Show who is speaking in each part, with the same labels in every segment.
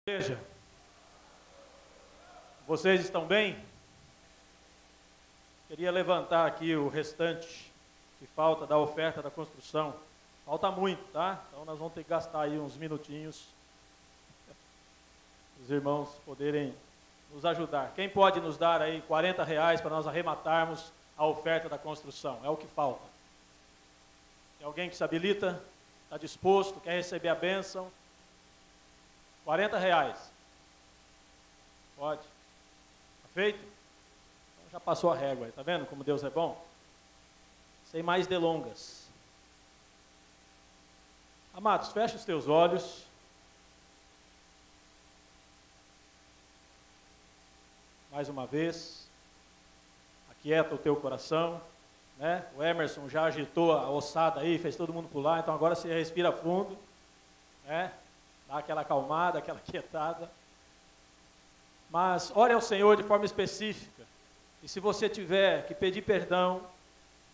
Speaker 1: Igreja, vocês estão bem? Queria levantar aqui o restante que falta da oferta da construção. Falta muito, tá? Então nós vamos ter que gastar aí uns minutinhos para os irmãos poderem nos ajudar. Quem pode nos dar aí R$ 40 para nós arrematarmos a oferta da construção? É o que falta. Tem alguém que se habilita? Está disposto? Quer receber a bênção? R$ 40. Pode. Tá feito? Então já passou a régua aí, tá vendo como Deus é bom? Sem mais delongas. Amados, fecha os teus olhos. Mais uma vez. Aquieta o teu coração, né? O Emerson já agitou a ossada aí, fez todo mundo pular, então agora você respira fundo, né? Dá aquela acalmada, aquela quietada. Mas ore ao Senhor de forma específica. E se você tiver que pedir perdão,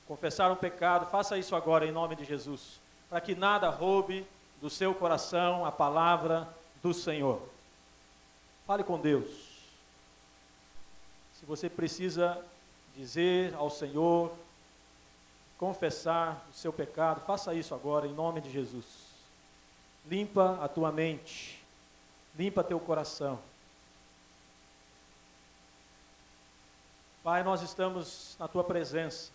Speaker 1: confessar um pecado, faça isso agora em nome de Jesus. Para que nada roube do seu coração a palavra do Senhor. Fale com Deus. Se você precisa dizer ao Senhor, confessar o seu pecado, faça isso agora em nome de Jesus. Limpa a tua mente, limpa teu coração. Pai, nós estamos na tua presença,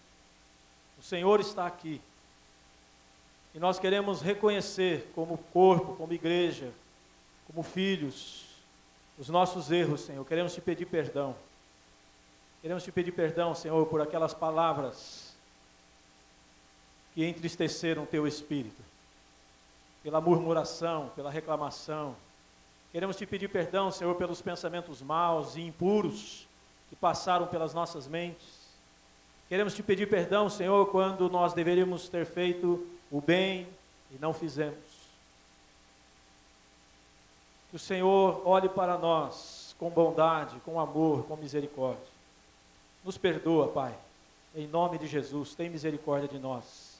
Speaker 1: o Senhor está aqui, e nós queremos reconhecer como corpo, como igreja, como filhos, os nossos erros, Senhor. Queremos te pedir perdão, Senhor, por aquelas palavras que entristeceram teu espírito, pela murmuração, pela reclamação. Queremos te pedir perdão, Senhor, pelos pensamentos maus e impuros que passaram pelas nossas mentes. Queremos te pedir perdão, Senhor, quando nós deveríamos ter feito o bem e não fizemos. Que o Senhor olhe para nós com bondade, com amor, com misericórdia. Nos perdoa, Pai, em nome de Jesus, tem misericórdia de nós.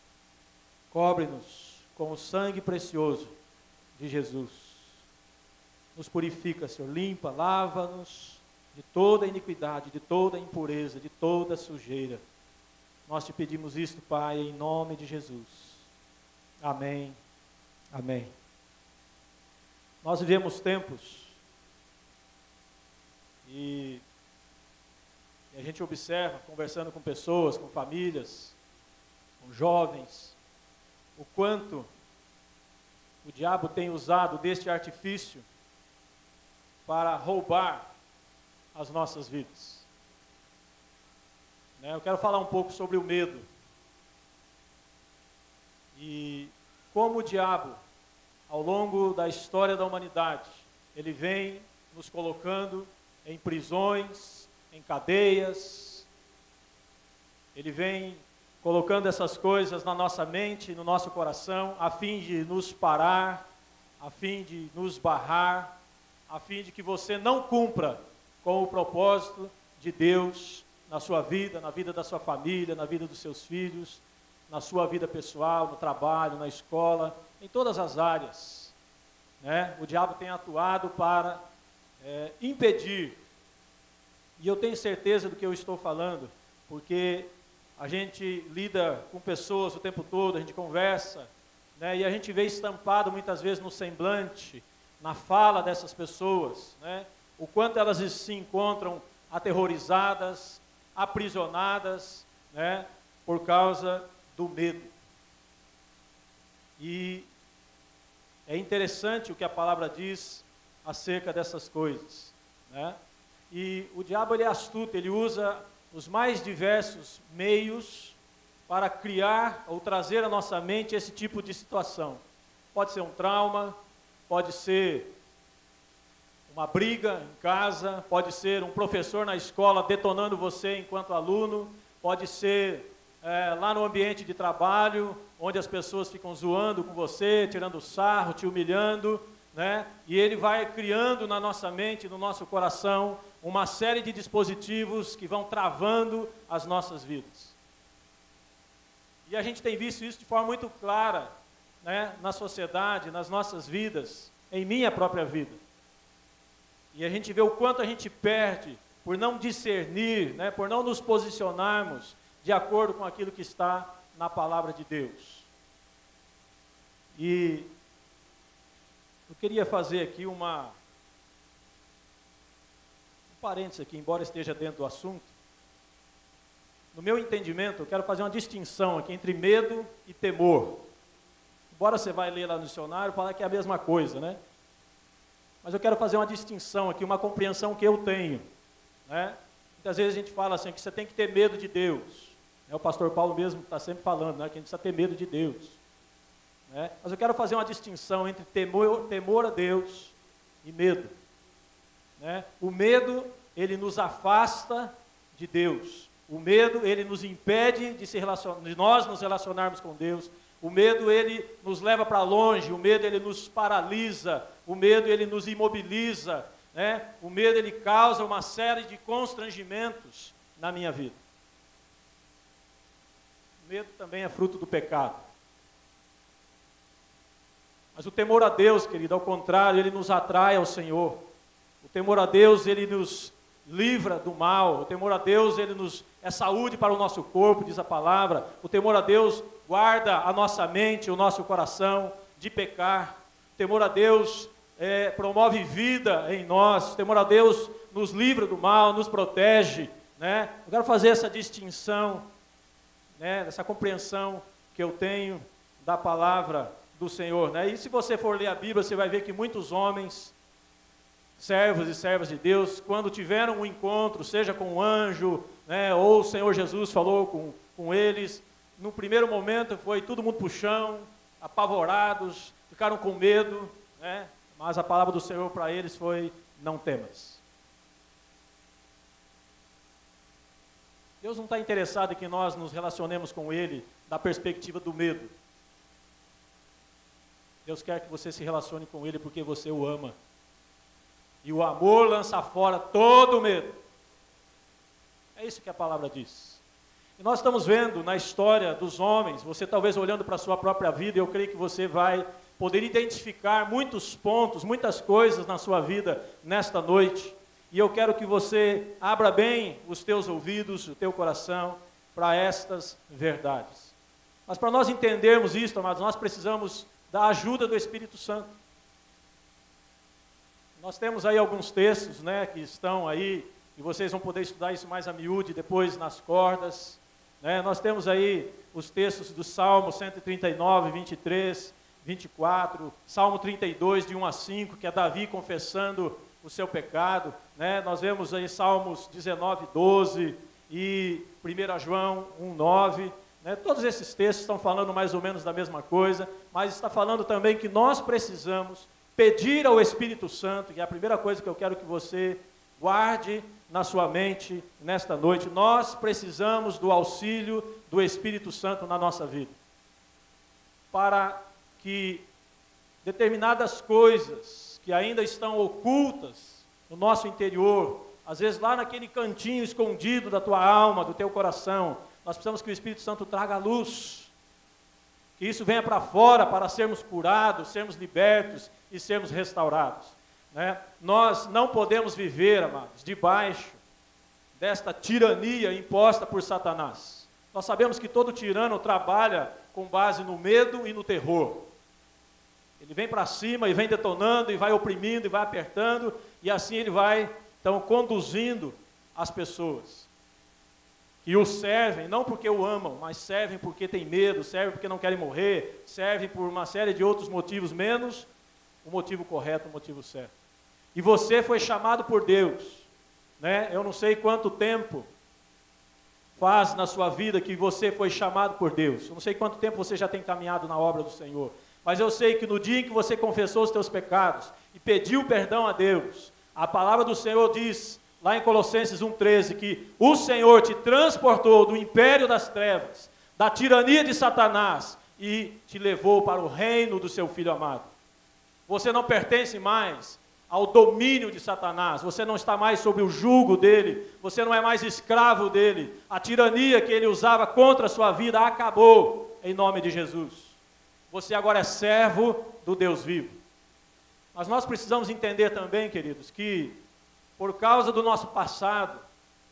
Speaker 1: Cobre-nos com o sangue precioso de Jesus. Nos purifica, Senhor, limpa, lava-nos de toda iniquidade, de toda impureza, de toda sujeira. Nós te pedimos isto, Pai, em nome de Jesus. Amém. Amém. Nós vivemos tempos e a gente observa, conversando com pessoas, com famílias, com jovens, o quanto o diabo tem usado deste artifício para roubar as nossas vidas. Eu quero falar um pouco sobre o medo. E como o diabo, ao longo da história da humanidade, ele vem nos colocando em prisões, em cadeias, ele vem colocando essas coisas na nossa mente, no nosso coração, a fim de nos parar, a fim de nos barrar, a fim de que você não cumpra com o propósito de Deus na sua vida, na vida da sua família, na vida dos seus filhos, na sua vida pessoal, no trabalho, na escola, em todas as áreas. O diabo tem atuado para impedir, e eu tenho certeza do que eu estou falando, porque a gente lida com pessoas o tempo todo, a gente conversa, e a gente vê estampado muitas vezes no semblante, na fala dessas pessoas, o quanto elas se encontram aterrorizadas, aprisionadas, por causa do medo. E é interessante o que a palavra diz acerca dessas coisas, E o diabo, ele é astuto, ele usa os mais diversos meios para criar ou trazer à nossa mente esse tipo de situação. Pode ser um trauma, pode ser uma briga em casa, pode ser um professor na escola detonando você enquanto aluno, pode ser lá no ambiente de trabalho, onde as pessoas ficam zoando com você, tirando sarro, te humilhando, E ele vai criando na nossa mente, no nosso coração, uma série de dispositivos que vão travando as nossas vidas. E a gente tem visto isso de forma muito clara, na sociedade, nas nossas vidas, em minha própria vida. E a gente vê o quanto a gente perde por não discernir, né, por não nos posicionarmos de acordo com aquilo que está na palavra de Deus. E eu queria fazer aqui um parênteses aqui, embora esteja dentro do assunto. No meu entendimento, eu quero fazer uma distinção aqui entre medo e temor. Embora você vai ler lá no dicionário, falar que é a mesma coisa, né? Mas eu quero fazer uma distinção aqui, uma compreensão que eu tenho, né? Muitas vezes a gente fala assim, que você tem que ter medo de Deus. O pastor Paulo mesmo está sempre falando, né, que a gente precisa ter medo de Deus. Né? Mas eu quero fazer uma distinção entre temor a Deus e medo. Né? O medo, ele nos afasta de Deus. O medo, ele nos impede de nós nos relacionarmos com Deus. O medo, ele nos leva para longe. O medo, ele nos paralisa. O medo, ele nos imobiliza. Né? O medo, ele causa uma série de constrangimentos na minha vida. O medo também é fruto do pecado. Mas o temor a Deus, querido, ao contrário, ele nos atrai ao Senhor. O temor a Deus, ele nos livra do mal. O temor a Deus, ele é saúde para o nosso corpo, diz a palavra. O temor a Deus guarda a nossa mente, o nosso coração de pecar. O temor a Deus promove vida em nós. O temor a Deus nos livra do mal, nos protege. Né? Eu quero fazer essa distinção, né, essa compreensão que eu tenho da palavra do Senhor. Né? E se você for ler a Bíblia, você vai ver que muitos homens, servos e servas de Deus, quando tiveram um encontro, seja com um anjo, né, ou o Senhor Jesus falou com eles, no primeiro momento foi todo mundo para o chão, apavorados, ficaram com medo, né, mas a palavra do Senhor para eles foi: não temas. Deus não está interessado em que nós nos relacionemos com Ele da perspectiva do medo. Deus quer que você se relacione com Ele porque você o ama. E o amor lança fora todo o medo. É isso que a palavra diz. E nós estamos vendo na história dos homens, você talvez olhando para a sua própria vida, eu creio que você vai poder identificar muitos pontos, muitas coisas na sua vida nesta noite. E eu quero que você abra bem os teus ouvidos, o teu coração, para estas verdades. Mas para nós entendermos isso, amados, nós precisamos da ajuda do Espírito Santo. Nós temos aí alguns textos, né, que estão aí, e vocês vão poder estudar isso mais a miúde depois nas cordas. Né? Nós temos aí os textos do Salmo 139, 23, 24, Salmo 32, de 1 a 5, que é Davi confessando o seu pecado. Né? Nós vemos aí Salmos 19, 12 e 1 João 1, 9. Né? Todos esses textos estão falando mais ou menos da mesma coisa, mas está falando também que nós precisamos pedir ao Espírito Santo, que é a primeira coisa que eu quero que você guarde na sua mente nesta noite. Nós precisamos do auxílio do Espírito Santo na nossa vida, para que determinadas coisas que ainda estão ocultas no nosso interior, às vezes lá naquele cantinho escondido da tua alma, do teu coração, nós precisamos que o Espírito Santo traga a luz, que isso venha para fora para sermos curados, sermos libertos e sermos restaurados. Né? Nós não podemos viver, amados, debaixo desta tirania imposta por Satanás. Nós sabemos que todo tirano trabalha com base no medo e no terror. Ele vem para cima e vem detonando e vai oprimindo e vai apertando, e assim ele vai, então, conduzindo as pessoas. E o servem, não porque o amam, mas servem porque têm medo, servem porque não querem morrer, servem por uma série de outros motivos, menos o motivo correto, o motivo certo. E você foi chamado por Deus, né? Eu não sei quanto tempo faz na sua vida que você foi chamado por Deus. Eu não sei quanto tempo você já tem caminhado na obra do Senhor. Mas eu sei que no dia em que você confessou os teus pecados e pediu perdão a Deus, a palavra do Senhor diz, lá em Colossenses 1,13, que o Senhor te transportou do império das trevas, da tirania de Satanás, e te levou para o reino do seu Filho amado. Você não pertence mais ao domínio de Satanás, você não está mais sob o jugo dele, você não é mais escravo dele. A tirania que ele usava contra a sua vida acabou, em nome de Jesus. Você agora é servo do Deus vivo. Mas nós precisamos entender também, queridos, que por causa do nosso passado,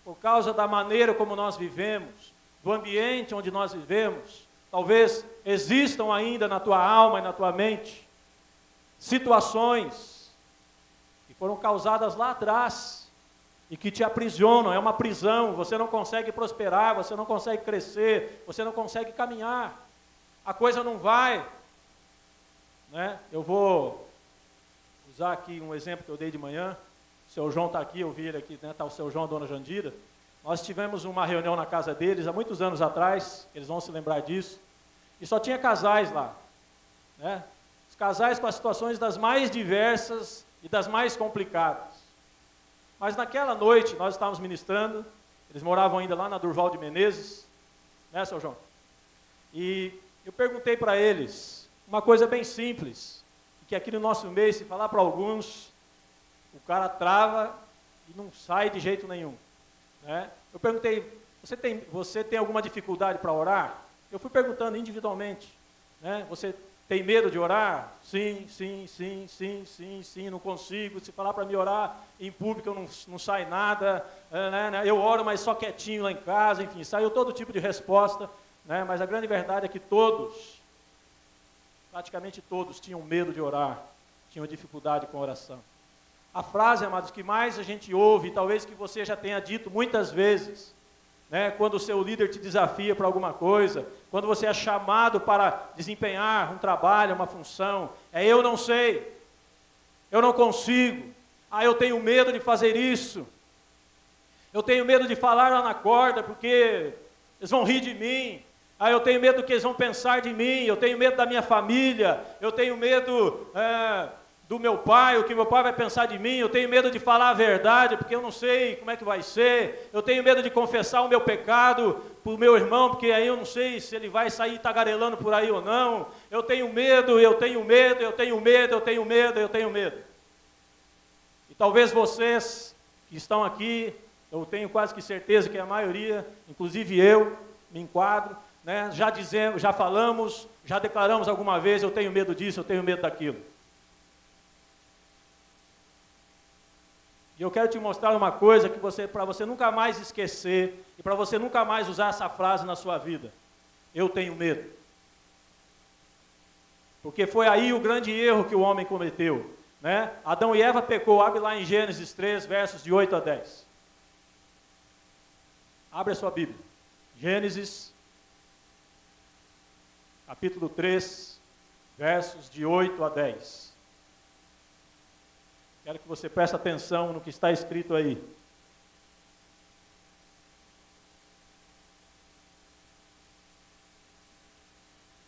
Speaker 1: por causa da maneira como nós vivemos, do ambiente onde nós vivemos, talvez existam ainda na tua alma e na tua mente situações que foram causadas lá atrás e que te aprisionam, é uma prisão, você não consegue prosperar, você não consegue crescer, você não consegue caminhar, a coisa não vai, né? Eu vou usar aqui um exemplo que eu dei de manhã, o seu João está aqui, eu vi ele aqui, né? Está o seu João e a dona Jandira. Nós tivemos uma reunião na casa deles há muitos anos atrás, eles vão se lembrar disso, e só tinha casais lá, né? Os casais com as situações das mais diversas e das mais complicadas. Mas naquela noite nós estávamos ministrando, eles moravam ainda lá na Durval de Menezes, né, seu João? E eu perguntei para eles uma coisa bem simples, que aqui no nosso meio, se falar para alguns, o cara trava e não sai de jeito nenhum, né? Eu perguntei, você tem alguma dificuldade para orar? Eu fui perguntando individualmente, né? Você tem medo de orar? Sim, não consigo. Se falar para mim orar em público, eu não sai nada, né? Eu oro, mas só quietinho lá em casa, enfim, saiu todo tipo de resposta, né? Mas a grande verdade é que praticamente todos, tinham medo de orar, tinham dificuldade com a oração. A frase, amados, que mais a gente ouve, talvez que você já tenha dito muitas vezes, né, quando o seu líder te desafia para alguma coisa, quando você é chamado para desempenhar um trabalho, uma função, é: eu não sei, eu não consigo, eu tenho medo de fazer isso, eu tenho medo de falar lá na corda, porque eles vão rir de mim, eu tenho medo do que eles vão pensar de mim, eu tenho medo da minha família, eu tenho medo do meu pai, o que meu pai vai pensar de mim, eu tenho medo de falar a verdade, porque eu não sei como é que vai ser, eu tenho medo de confessar o meu pecado para o meu irmão, porque aí eu não sei se ele vai sair tagarelando por aí ou não, eu tenho medo, eu tenho medo, eu tenho medo, eu tenho medo, eu tenho medo. E talvez vocês que estão aqui, eu tenho quase que certeza que a maioria, inclusive eu, me enquadro, né? Já falamos, já declaramos alguma vez: eu tenho medo disso, eu tenho medo daquilo. E eu quero te mostrar uma coisa que para você nunca mais esquecer e para você nunca mais usar essa frase na sua vida: eu tenho medo. Porque foi aí o grande erro que o homem cometeu, né? Adão e Eva pecou. Abre lá em Gênesis 3, versos de 8 a 10. Abre a sua Bíblia. Gênesis capítulo 3, versos de 8 a 10. Quero que você preste atenção no que está escrito aí.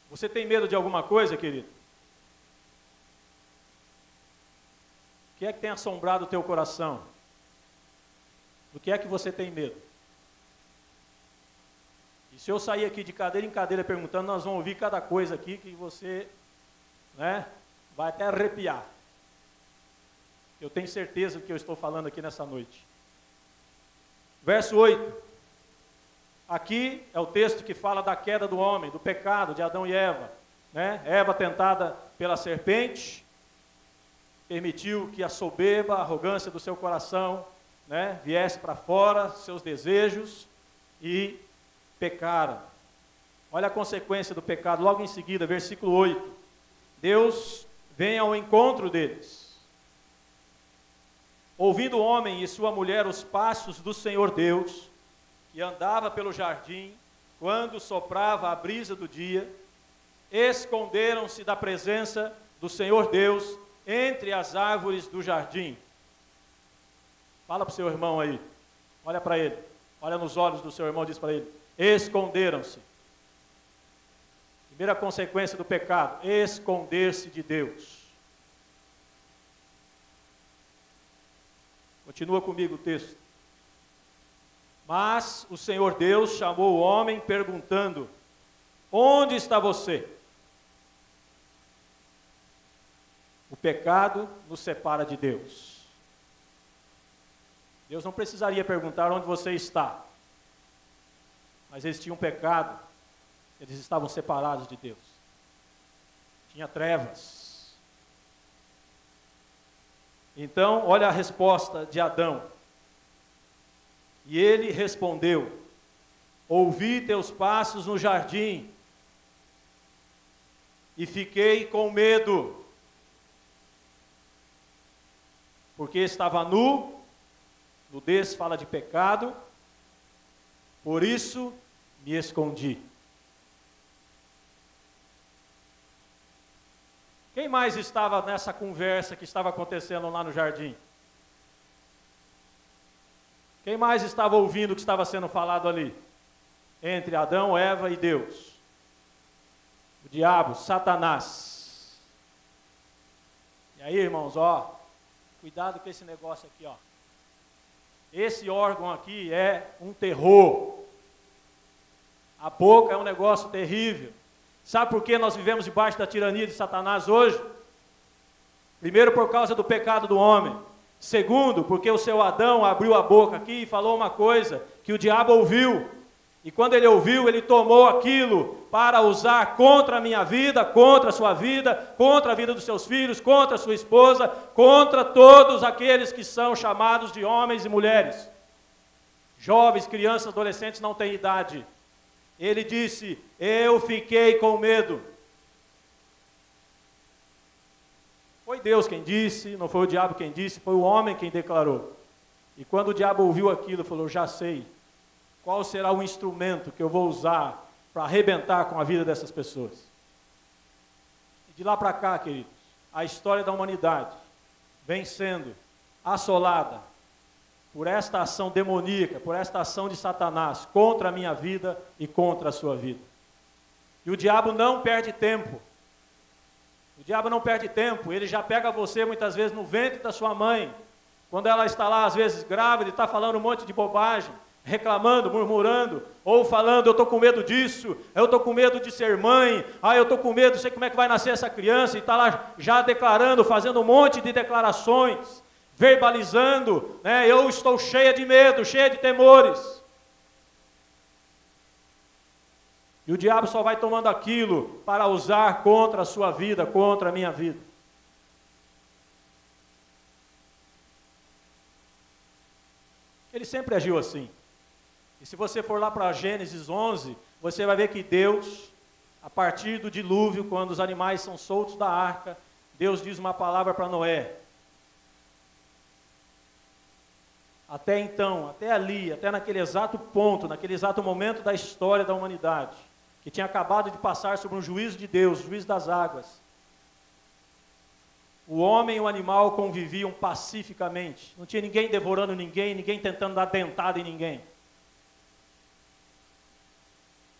Speaker 1: Você tem medo de alguma coisa, querido? O que é que tem assombrado o teu coração? Do que é que você tem medo? E se eu sair aqui de cadeira em cadeira perguntando, nós vamos ouvir cada coisa aqui que você, né, vai até arrepiar. Eu tenho certeza do que eu estou falando aqui nessa noite. Verso 8. Aqui é o texto que fala da queda do homem, do pecado de Adão e Eva, né? Eva, tentada pela serpente, permitiu que a soberba, a arrogância do seu coração, né, viesse para fora, seus desejos, e pecaram. Olha a consequência do pecado, logo em seguida, versículo 8. Deus vem ao encontro deles. Ouvindo o homem e sua mulher os passos do Senhor Deus, que andava pelo jardim, quando soprava a brisa do dia, esconderam-se da presença do Senhor Deus entre as árvores do jardim. Fala para o seu irmão aí, olha para ele, olha nos olhos do seu irmão, diz para ele: esconderam-se. Primeira consequência do pecado: esconder-se de Deus. Continua comigo o texto. Mas o Senhor Deus chamou o homem perguntando: onde está você? O pecado nos separa de Deus. Deus não precisaria perguntar onde você está. Mas eles tinham pecado, eles estavam separados de Deus. Tinha trevas. Então, olha a resposta de Adão. E ele respondeu: ouvi teus passos no jardim, e fiquei com medo, porque estava nu. Nudez fala de pecado, por isso me escondi. Quem mais estava nessa conversa que estava acontecendo lá no jardim? Quem mais estava ouvindo o que estava sendo falado ali? Entre Adão, Eva e Deus. O diabo, Satanás. E aí, irmãos, ó, cuidado com esse negócio aqui, ó. Esse órgão aqui é um terror. A boca é um negócio terrível. Sabe por que nós vivemos debaixo da tirania de Satanás hoje? Primeiro, por causa do pecado do homem. Segundo, porque o seu Adão abriu a boca aqui e falou uma coisa que o diabo ouviu. E quando ele ouviu, ele tomou aquilo para usar contra a minha vida, contra a sua vida, contra a vida dos seus filhos, contra a sua esposa, contra todos aqueles que são chamados de homens e mulheres. Jovens, crianças, adolescentes não têm idade. Ele disse: eu fiquei com medo. Foi Deus quem disse, não foi o diabo quem disse, foi o homem quem declarou. E quando o diabo ouviu aquilo, falou: já sei qual será o instrumento que eu vou usar para arrebentar com a vida dessas pessoas. E de lá para cá, queridos, a história da humanidade vem sendo assolada por esta ação demoníaca, por esta ação de Satanás contra a minha vida e contra a sua vida. E o diabo não perde tempo. O diabo não perde tempo, ele já pega você muitas vezes no ventre da sua mãe, quando ela está lá, às vezes grávida, e está falando um monte de bobagem, reclamando, murmurando, ou falando: eu estou com medo disso, eu estou com medo de ser mãe, eu estou com medo, não sei como é que vai nascer essa criança, e está lá já declarando, fazendo um monte de declarações, verbalizando, né? Eu estou cheia de medo, cheia de temores. E o diabo só vai tomando aquilo para usar contra a sua vida, contra a minha vida. Ele sempre agiu assim. E se você for lá para Gênesis 11, você vai ver que Deus, a partir do dilúvio, quando os animais são soltos da arca, Deus diz uma palavra para Noé. Até então, até ali, até naquele exato ponto, naquele exato momento da história da humanidade, que tinha acabado de passar sobre um juízo de Deus, o juízo das águas, o homem e o animal conviviam pacificamente. Não tinha ninguém devorando ninguém, ninguém tentando dar dentada em ninguém.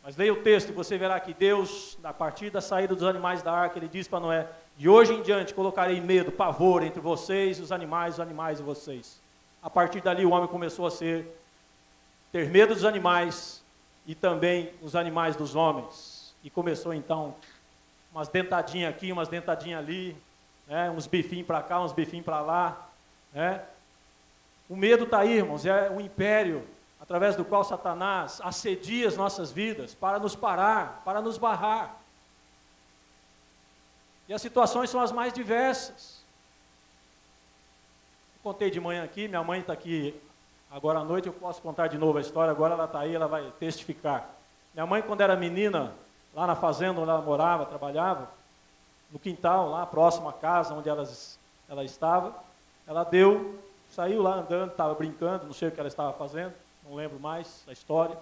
Speaker 1: Mas leia o texto e você verá que Deus, a partir da saída dos animais da arca, ele diz para Noé: de hoje em diante colocarei medo, pavor entre vocês e os animais e vocês. A partir dali o homem começou a ter medo dos animais e também os animais dos homens. E começou então umas dentadinhas aqui, umas dentadinhas ali, né? Uns bifinhos para cá, uns bifinhos para lá, né? O medo está aí, irmãos, é um império através do qual Satanás assedia as nossas vidas para nos parar, para nos barrar. E as situações são as mais diversas. Eu contei de manhã aqui, minha mãe está aqui agora à noite, eu posso contar de novo a história, agora ela está aí, ela vai testificar. Minha mãe, quando era menina, lá na fazenda onde ela morava, trabalhava, no quintal, lá próximo à casa onde ela estava, ela saiu lá andando, estava brincando, não sei o que ela estava fazendo, não lembro mais a história,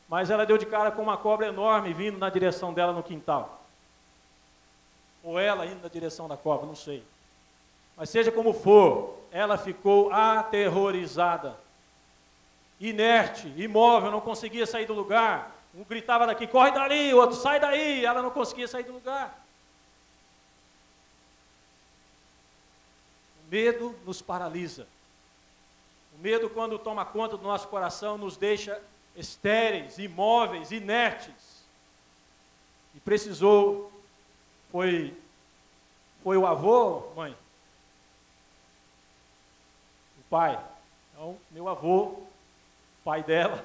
Speaker 1: mas ela deu de cara com uma cobra enorme vindo na direção dela no quintal. Ou ela indo na direção da cobra, não sei. Mas seja como for, ela ficou aterrorizada, inerte, imóvel, não conseguia sair do lugar. Um gritava daqui: corre dali, o outro: sai daí. Ela não conseguia sair do lugar. O medo nos paralisa. O medo, quando toma conta do nosso coração, nos deixa estéreis, imóveis, inertes. E precisou, foi o avô, mãe? O pai. Então, meu avô, pai dela,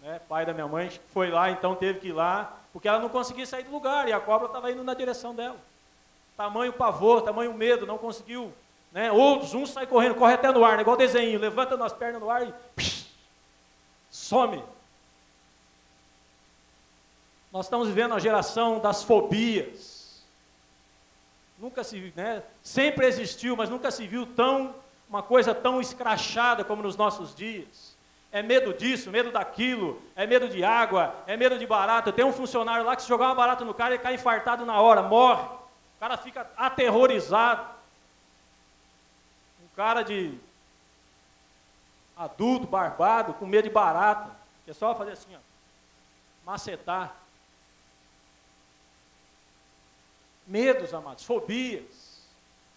Speaker 1: né, pai da minha mãe, foi lá, então teve que ir lá, porque ela não conseguia sair do lugar, e a cobra estava indo na direção dela. Tamanho pavor, tamanho medo, não conseguiu, né? Outros, um sai correndo, corre até no ar, né, igual desenho, levanta as pernas no ar e some. Nós estamos vivendo a geração das fobias. Nunca se, né? Sempre existiu, mas nunca se viu uma coisa tão escrachada como nos nossos dias. É medo disso, medo daquilo, é medo de água, é medo de barata. Tem um funcionário lá que se jogar uma barata no cara, ele cai infartado na hora, morre. O cara fica aterrorizado. Um cara de adulto, barbado, com medo de barata. É só fazer assim, ó, macetar. Medos, amados, fobias.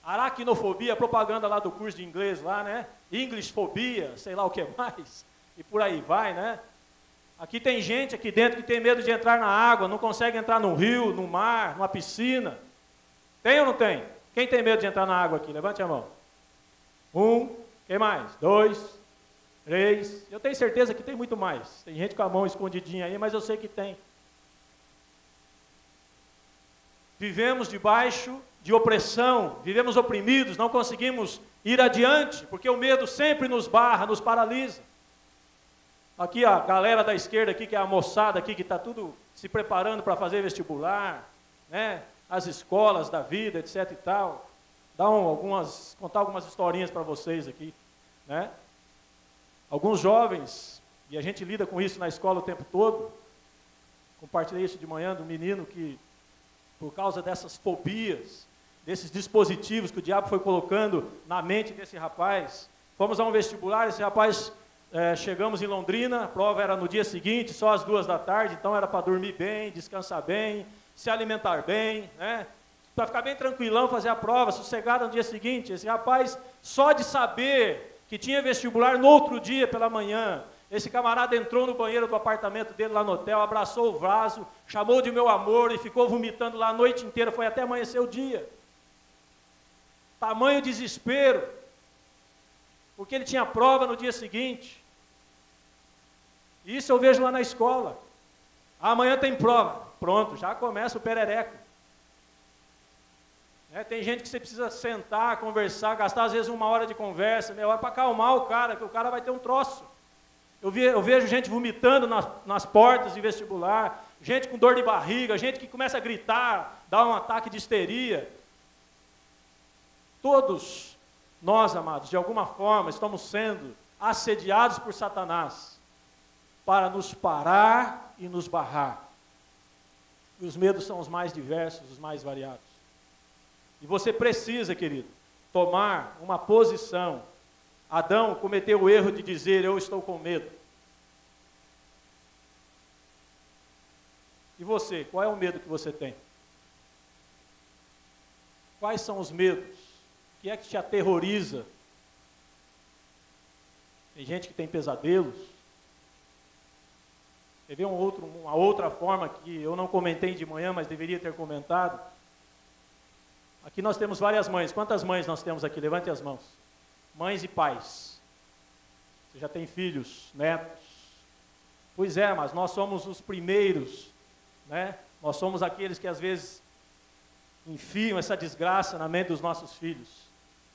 Speaker 1: Aracnofobia, propaganda lá do curso de inglês lá, né? Englishfobia, sei lá o que mais. E por aí vai, né? Aqui tem gente aqui dentro que tem medo de entrar na água, não consegue entrar num rio, no mar, numa piscina. Tem ou não tem? Quem tem medo de entrar na água aqui? Levante a mão. 1, quem mais? 2, 3. Eu tenho certeza que tem muito mais. Tem gente com a mão escondidinha aí, mas eu sei que tem. Vivemos debaixo de opressão, vivemos oprimidos, não conseguimos ir adiante, porque o medo sempre nos barra, nos paralisa. Aqui a galera da esquerda aqui, que é a moçada aqui, que está tudo se preparando para fazer vestibular, né? As escolas da vida, etc e tal. Contar algumas historinhas para vocês aqui, né? Alguns jovens, e a gente lida com isso na escola o tempo todo, compartilhei isso de manhã do menino que, por causa dessas fobias, desses dispositivos que o diabo foi colocando na mente desse rapaz, fomos a um vestibular, esse rapaz... chegamos em Londrina, a prova era no dia seguinte, só às 2 da tarde, então era para dormir bem, descansar bem, se alimentar bem, né? Para ficar bem tranquilão, fazer a prova, sossegado no dia seguinte. Esse rapaz, só de saber que tinha vestibular no outro dia pela manhã, esse camarada entrou no banheiro do apartamento dele lá no hotel, abraçou o vaso, chamou de meu amor e ficou vomitando lá a noite inteira, foi até amanhecer o dia. Tamanho desespero, porque ele tinha prova no dia seguinte. Isso eu vejo lá na escola. Amanhã tem prova. Pronto, já começa o perereco. Tem gente que você precisa sentar, conversar, gastar às vezes 1 hora de conversa, meia hora para acalmar o cara, que o cara vai ter um troço. Eu vejo gente vomitando nas portas de vestibular, gente com dor de barriga, gente que começa a gritar, dá um ataque de histeria. Todos nós, amados, de alguma forma, estamos sendo assediados por Satanás para nos parar e nos barrar. E os medos são os mais diversos, os mais variados. E você precisa, querido, tomar uma posição. Adão cometeu o erro de dizer, eu estou com medo. E você, qual é o medo que você tem? Quais são os medos? O que é que te aterroriza? Tem gente que tem pesadelos. Teve uma outra forma que eu não comentei de manhã, mas deveria ter comentado. Aqui nós temos várias mães. Quantas mães nós temos aqui? Levante as mãos. Mães e pais. Você já tem filhos, netos. Pois é, mas nós somos os primeiros, né? Nós somos aqueles que às vezes enfiam essa desgraça na mente dos nossos filhos.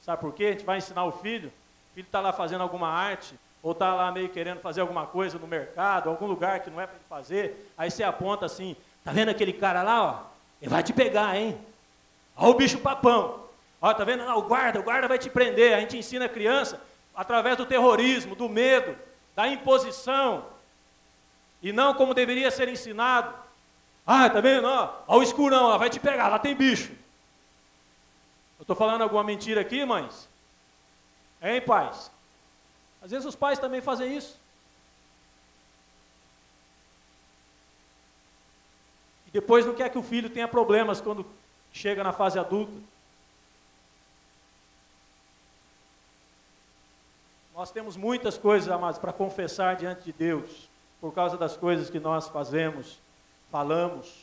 Speaker 1: Sabe por quê? A gente vai ensinar o filho está lá fazendo alguma arte, ou está lá meio querendo fazer alguma coisa no mercado, algum lugar que não é para ele fazer, aí você aponta assim, tá vendo aquele cara lá, ó? Ele vai te pegar, hein? Olha o bicho papão. Ó, tá vendo? Não, o guarda vai te prender. A gente ensina a criança através do terrorismo, do medo, da imposição, e não como deveria ser ensinado. Ah, tá vendo? Ó o escurão, lá vai te pegar, lá tem bicho. Eu estou falando alguma mentira aqui, mães? Hein, pais? Às vezes os pais também fazem isso. E depois não quer que o filho tenha problemas quando chega na fase adulta. Nós temos muitas coisas, amados, para confessar diante de Deus, por causa das coisas que nós fazemos, falamos.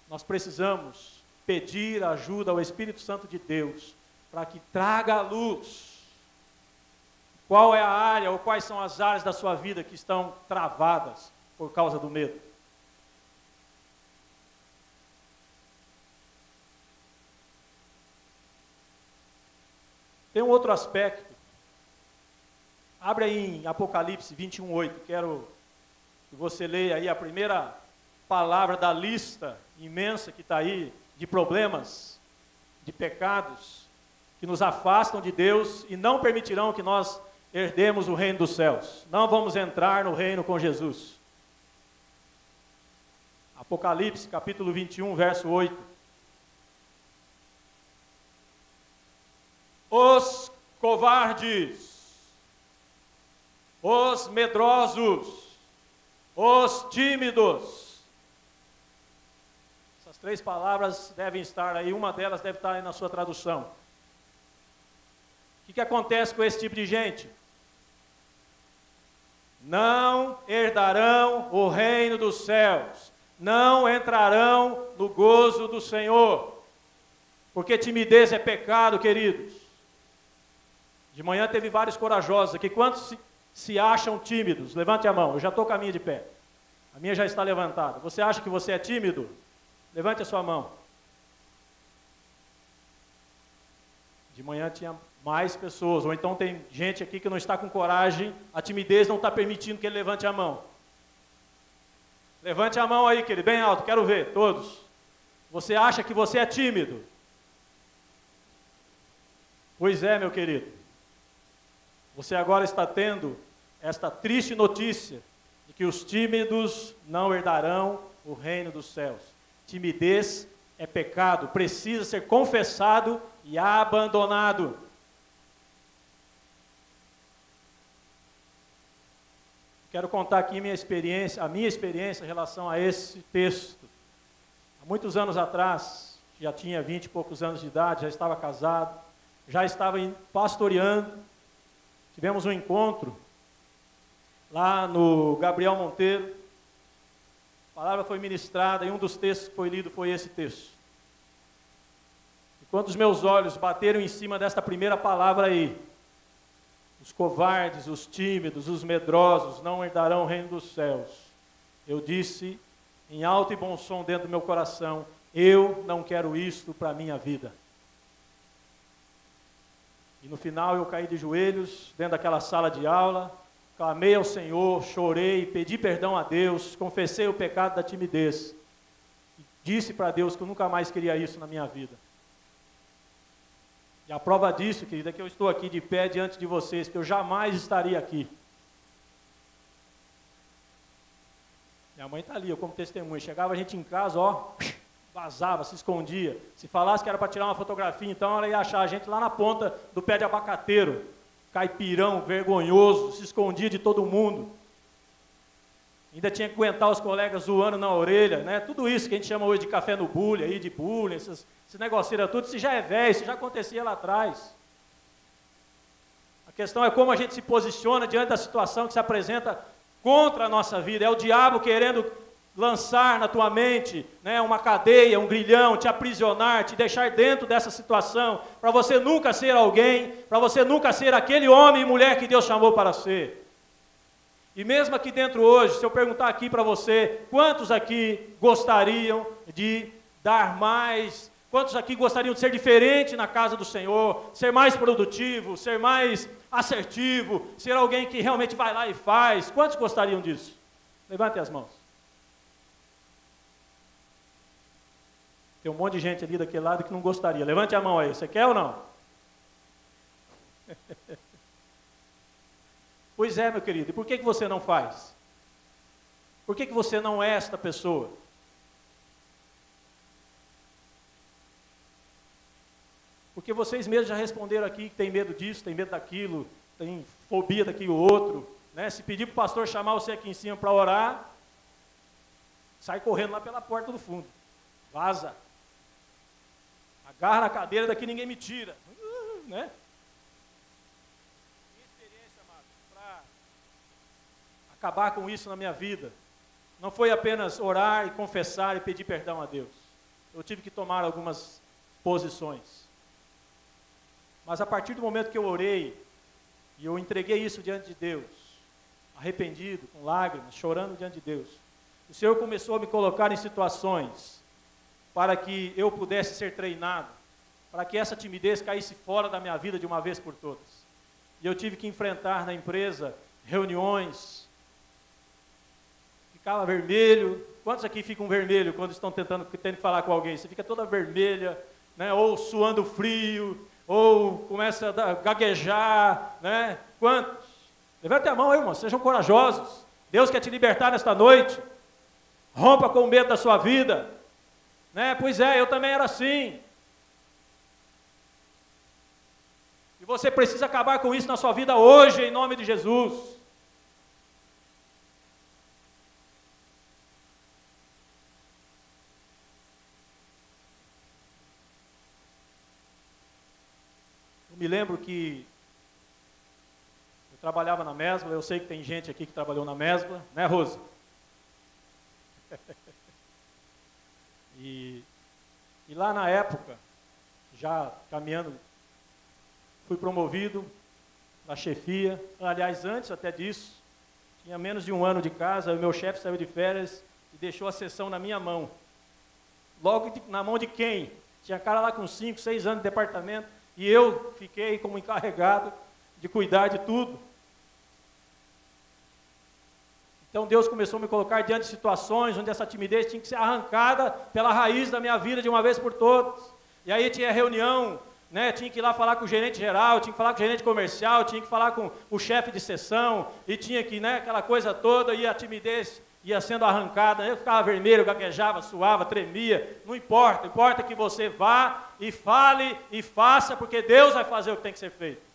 Speaker 1: Nós precisamos pedir ajuda ao Espírito Santo de Deus, para que traga à luz qual é a área ou quais são as áreas da sua vida que estão travadas por causa do medo. Tem um outro aspecto Abre aí em Apocalipse 21:8, quero que você leia aí a primeira palavra da lista imensa que está aí, de problemas, de pecados, que nos afastam de Deus e não permitirão que nós herdemos o reino dos céus. Não vamos entrar no reino com Jesus. Apocalipse, capítulo 21, verso 8. Os covardes, os medrosos, os tímidos. Essas três palavras devem estar aí, uma delas deve estar aí na sua tradução. O que acontece com esse tipo de gente? Não herdarão o reino dos céus, não entrarão no gozo do Senhor, porque timidez é pecado, queridos. De manhã teve vários corajosos aqui. Quantos se acham tímidos? Levante a mão, eu já estou com a minha de pé. A minha já está levantada. Você acha que você é tímido? Levante a sua mão. De manhã tinha mais pessoas, ou então tem gente aqui que não está com coragem, a timidez não está permitindo que ele levante a mão. Levante a mão aí, querido, bem alto, quero ver, todos. Você acha que você é tímido? Pois é, meu querido. Você agora está tendo esta triste notícia de que os tímidos não herdarão o reino dos céus. Timidez é pecado, precisa ser confessado e abandonado. Quero contar aqui a minha experiência em relação a esse texto. Há muitos anos atrás, já tinha 20 e poucos anos de idade, já estava casado, já estava pastoreando. Tivemos um encontro lá no Gabriel Monteiro. A palavra foi ministrada e um dos textos que foi lido foi esse texto. E quando os meus olhos bateram em cima desta primeira palavra aí, os covardes, os tímidos, os medrosos não herdarão o reino dos céus, eu disse em alto e bom som dentro do meu coração: eu não quero isto para a minha vida. E no final eu caí de joelhos dentro daquela sala de aula, clamei ao Senhor, chorei, pedi perdão a Deus, confessei o pecado da timidez. E disse para Deus que eu nunca mais queria isso na minha vida. E a prova disso, querida, é que eu estou aqui de pé diante de vocês, que eu jamais estaria aqui. Minha mãe está ali, eu como testemunha. Chegava a gente em casa, ó, vazava, se escondia. Se falasse que era para tirar uma fotografia, então ela ia achar a gente lá na ponta do pé de abacateiro. Caipirão, vergonhoso, se escondia de todo mundo. Ainda tinha que aguentar os colegas zoando na orelha, né? Tudo isso que a gente chama hoje de café no bullying, aí, de bullying, esse negocinho tudo, isso já é velho, isso já acontecia lá atrás. A questão é como a gente se posiciona diante da situação que se apresenta contra a nossa vida. É o diabo querendo lançar na tua mente, né, uma cadeia, um grilhão, te aprisionar, te deixar dentro dessa situação, para você nunca ser alguém, para você nunca ser aquele homem e mulher que Deus chamou para ser. E mesmo aqui dentro hoje, se eu perguntar aqui para você, quantos aqui gostariam de dar mais, quantos aqui gostariam de ser diferente na casa do Senhor, ser mais produtivo, ser mais assertivo, ser alguém que realmente vai lá e faz? Quantos gostariam disso? Levantem as mãos. Tem um monte de gente ali daquele lado que não gostaria. Levante a mão aí, você quer ou não? Pois é, meu querido, e por que você não faz? Por que você não é esta pessoa? Porque vocês mesmos já responderam aqui que tem medo disso, tem medo daquilo, tem fobia daquilo outro, né? Se pedir para o pastor chamar você aqui em cima para orar, sai correndo lá pela porta do fundo, vaza, agarra na cadeira, daqui ninguém me tira, né? Minha experiência, amado, para acabar com isso na minha vida, não foi apenas orar e confessar e pedir perdão a Deus. Eu tive que tomar algumas posições. Mas a partir do momento que eu orei, e eu entreguei isso diante de Deus, arrependido, com lágrimas, chorando diante de Deus, o Senhor começou a me colocar em situações para que eu pudesse ser treinado, para que essa timidez caísse fora da minha vida de uma vez por todas. e eu tive que enfrentar na empresa reuniões, ficava vermelho. Quantos aqui ficam vermelho quando estão tendo que falar com alguém? Você fica toda vermelha, né? Ou suando frio, ou começa a gaguejar, né? Quantos? Levante a mão aí, irmão, sejam corajosos. Deus quer te libertar nesta noite. Rompa com o medo da sua vida, né? Pois é, eu também era assim. E você precisa acabar com isso na sua vida hoje, em nome de Jesus. Eu me lembro que eu trabalhava na Mesbla, eu sei que tem gente aqui que trabalhou na Mesbla, né, Rose? E lá na época, já caminhando, fui promovido na chefia. Aliás, antes até disso, tinha menos de um ano de casa, o meu chefe saiu de férias e deixou a sessão na minha mão. Logo na mão de quem? Tinha cara lá com 5, 6 anos de departamento, e eu fiquei como encarregado de cuidar de tudo. Então Deus começou a me colocar diante de situações onde essa timidez tinha que ser arrancada pela raiz da minha vida de uma vez por todas. E aí tinha reunião, né, tinha que ir lá falar com o gerente geral, tinha que falar com o gerente comercial, tinha que falar com o chefe de seção, e tinha que, né, aquela coisa toda, e a timidez ia sendo arrancada. Eu ficava vermelho, gaguejava, suava, tremia. Não importa, importa que você vá e fale e faça, porque Deus vai fazer o que tem que ser feito.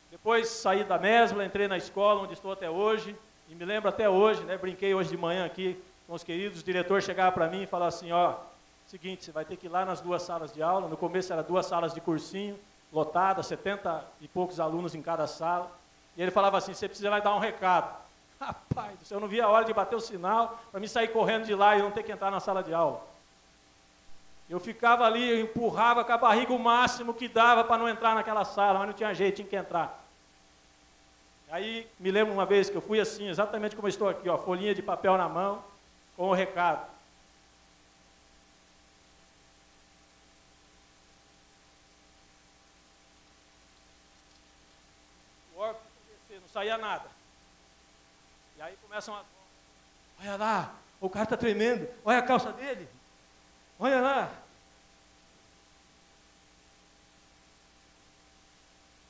Speaker 1: Depois saí da Mesbla, entrei na escola onde estou até hoje, e me lembro até hoje, né, brinquei hoje de manhã aqui com os queridos, o diretor chegava para mim e falava assim, ó, seguinte, você vai ter que ir lá nas 2 salas de aula. No começo era 2 salas de cursinho, lotadas, 70 e poucos alunos em cada sala, e ele falava assim, você precisa ir lá dar um recado. Rapaz, eu não via a hora de bater o sinal, para mim sair correndo de lá e não ter que entrar na sala de aula. Eu ficava ali, eu empurrava com a barriga o máximo que dava para não entrar naquela sala, mas não tinha jeito, tinha que entrar. Aí, me lembro uma vez que eu fui assim, exatamente como eu estou aqui, ó, folhinha de papel na mão, com o recado. O órgão não saía nada. E aí começam a... Olha lá, o cara está tremendo, olha a calça dele, olha lá.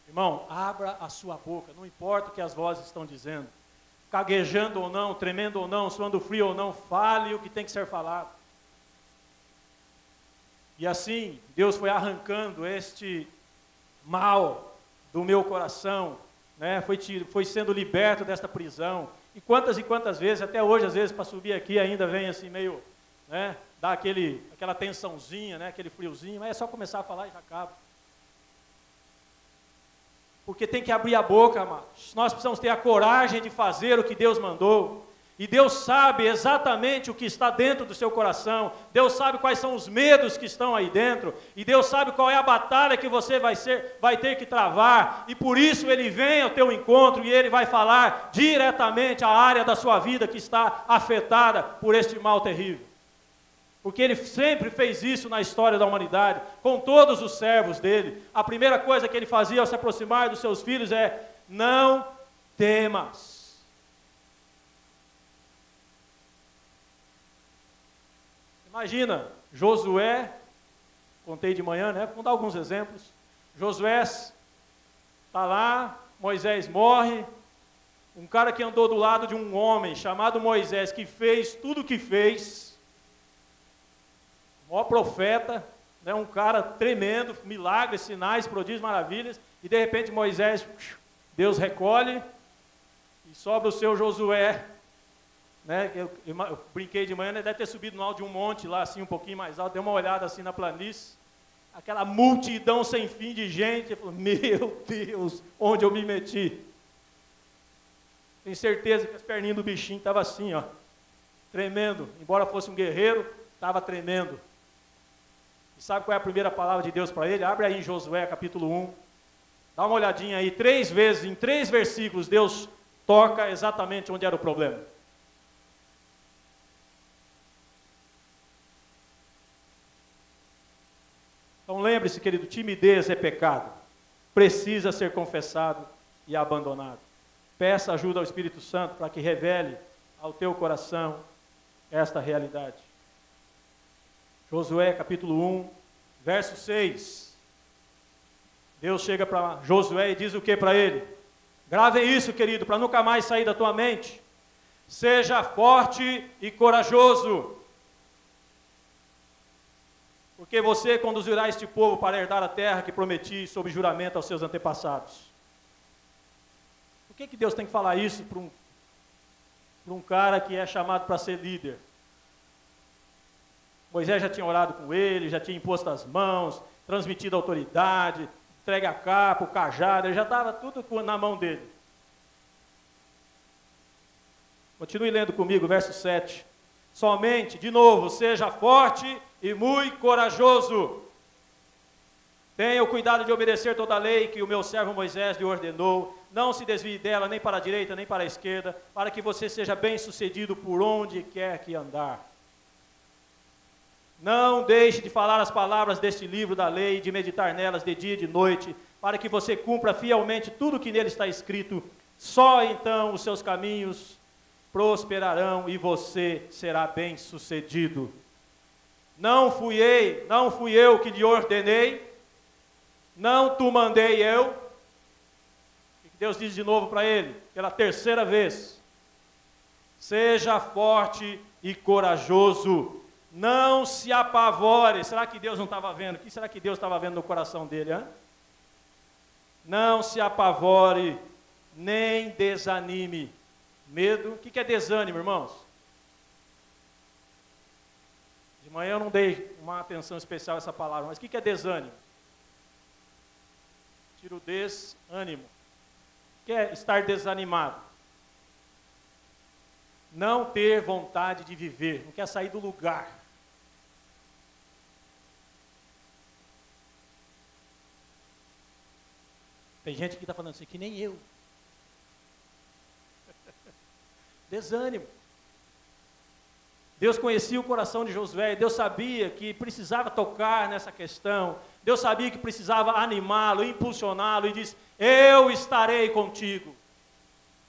Speaker 1: Irmão, abra a sua boca, não importa o que as vozes estão dizendo, gaguejando ou não, tremendo ou não, suando frio ou não, fale o que tem que ser falado. E assim, Deus foi arrancando este mal do meu coração, né? Foi sendo liberto desta prisão. E quantas vezes, até hoje, às vezes, para subir aqui, ainda vem assim meio, né? Dá aquela tensãozinha, né? Aquele friozinho, mas é só começar a falar e já acaba. Porque tem que abrir a boca, amados. Nós precisamos ter a coragem de fazer o que Deus mandou. E Deus sabe exatamente o que está dentro do seu coração. Deus sabe quais são os medos que estão aí dentro. E Deus sabe qual é a batalha que você vai ter que travar. E por isso Ele vem ao teu encontro e Ele vai falar diretamente à área da sua vida que está afetada por este mal terrível. Porque Ele sempre fez isso na história da humanidade, com todos os servos dEle. A primeira coisa que Ele fazia ao se aproximar dos seus filhos é: não temas. Imagina, Josué, contei de manhã, né? Vamos dar alguns exemplos. Josué está lá, Moisés morre, um cara que andou do lado de um homem chamado Moisés, que fez tudo o que fez, o maior profeta, né? Um cara tremendo, milagres, sinais, prodígios, maravilhas, e de repente Moisés, Deus recolhe, e sobra o seu Josué, né? Eu brinquei de manhã, né? Deve ter subido no alto de um monte lá, assim, um pouquinho mais alto, deu uma olhada assim na planície, aquela multidão sem fim de gente, ele falou: meu Deus, onde eu me meti? Tenho certeza que as perninhas do bichinho estavam assim, ó, tremendo, embora fosse um guerreiro, estava tremendo. E sabe qual é a primeira palavra de Deus para ele? Abre aí em Josué capítulo 1, dá uma olhadinha aí, 3 vezes, em 3 versículos, Deus toca exatamente onde era o problema. Então lembre-se, querido, timidez é pecado. precisa ser confessado e abandonado. Peça ajuda ao Espírito Santo para que revele ao teu coração esta realidade. Josué capítulo 1, verso 6. Deus chega para Josué e diz o que para ele? Grave isso, querido, para nunca mais sair da tua mente. Seja forte e corajoso, porque você conduzirá este povo para herdar a terra que prometi sob juramento aos seus antepassados. Por que Deus tem que falar isso para um cara que é chamado para ser líder? Moisés já tinha orado com ele, já tinha imposto as mãos, transmitido a autoridade, entregue a capa, o cajado, ele já estava tudo na mão dele. Continue lendo comigo, verso 7. Somente, de novo, seja forte e muito corajoso. Tenha o cuidado de obedecer toda a lei que o meu servo Moisés lhe ordenou. Não se desvie dela, nem para a direita, nem para a esquerda, para que você seja bem-sucedido por onde quer que andar. Não deixe de falar as palavras deste livro da lei, de meditar nelas de dia e de noite, para que você cumpra fielmente tudo o que nele está escrito. Só então os seus caminhos prosperarão e você será bem-sucedido. Não fui eu que lhe ordenei, não tu mandei eu. O que Deus diz de novo para ele, pela terceira vez? Seja forte e corajoso, não se apavore. Será que Deus não estava vendo? O que será que Deus estava vendo no coração dele? Hein? Não se apavore, nem desanime. Medo, o que é desânimo, irmãos? De manhã eu não dei uma atenção especial a essa palavra, mas o que é desânimo? Tira o desânimo. O que é estar desanimado? Não ter vontade de viver, não quer sair do lugar. Tem gente que está falando assim, que nem eu. Desânimo. Deus conhecia o coração de Josué, Deus sabia que precisava tocar nessa questão, Deus sabia que precisava animá-lo, impulsioná-lo, e disse, eu estarei contigo,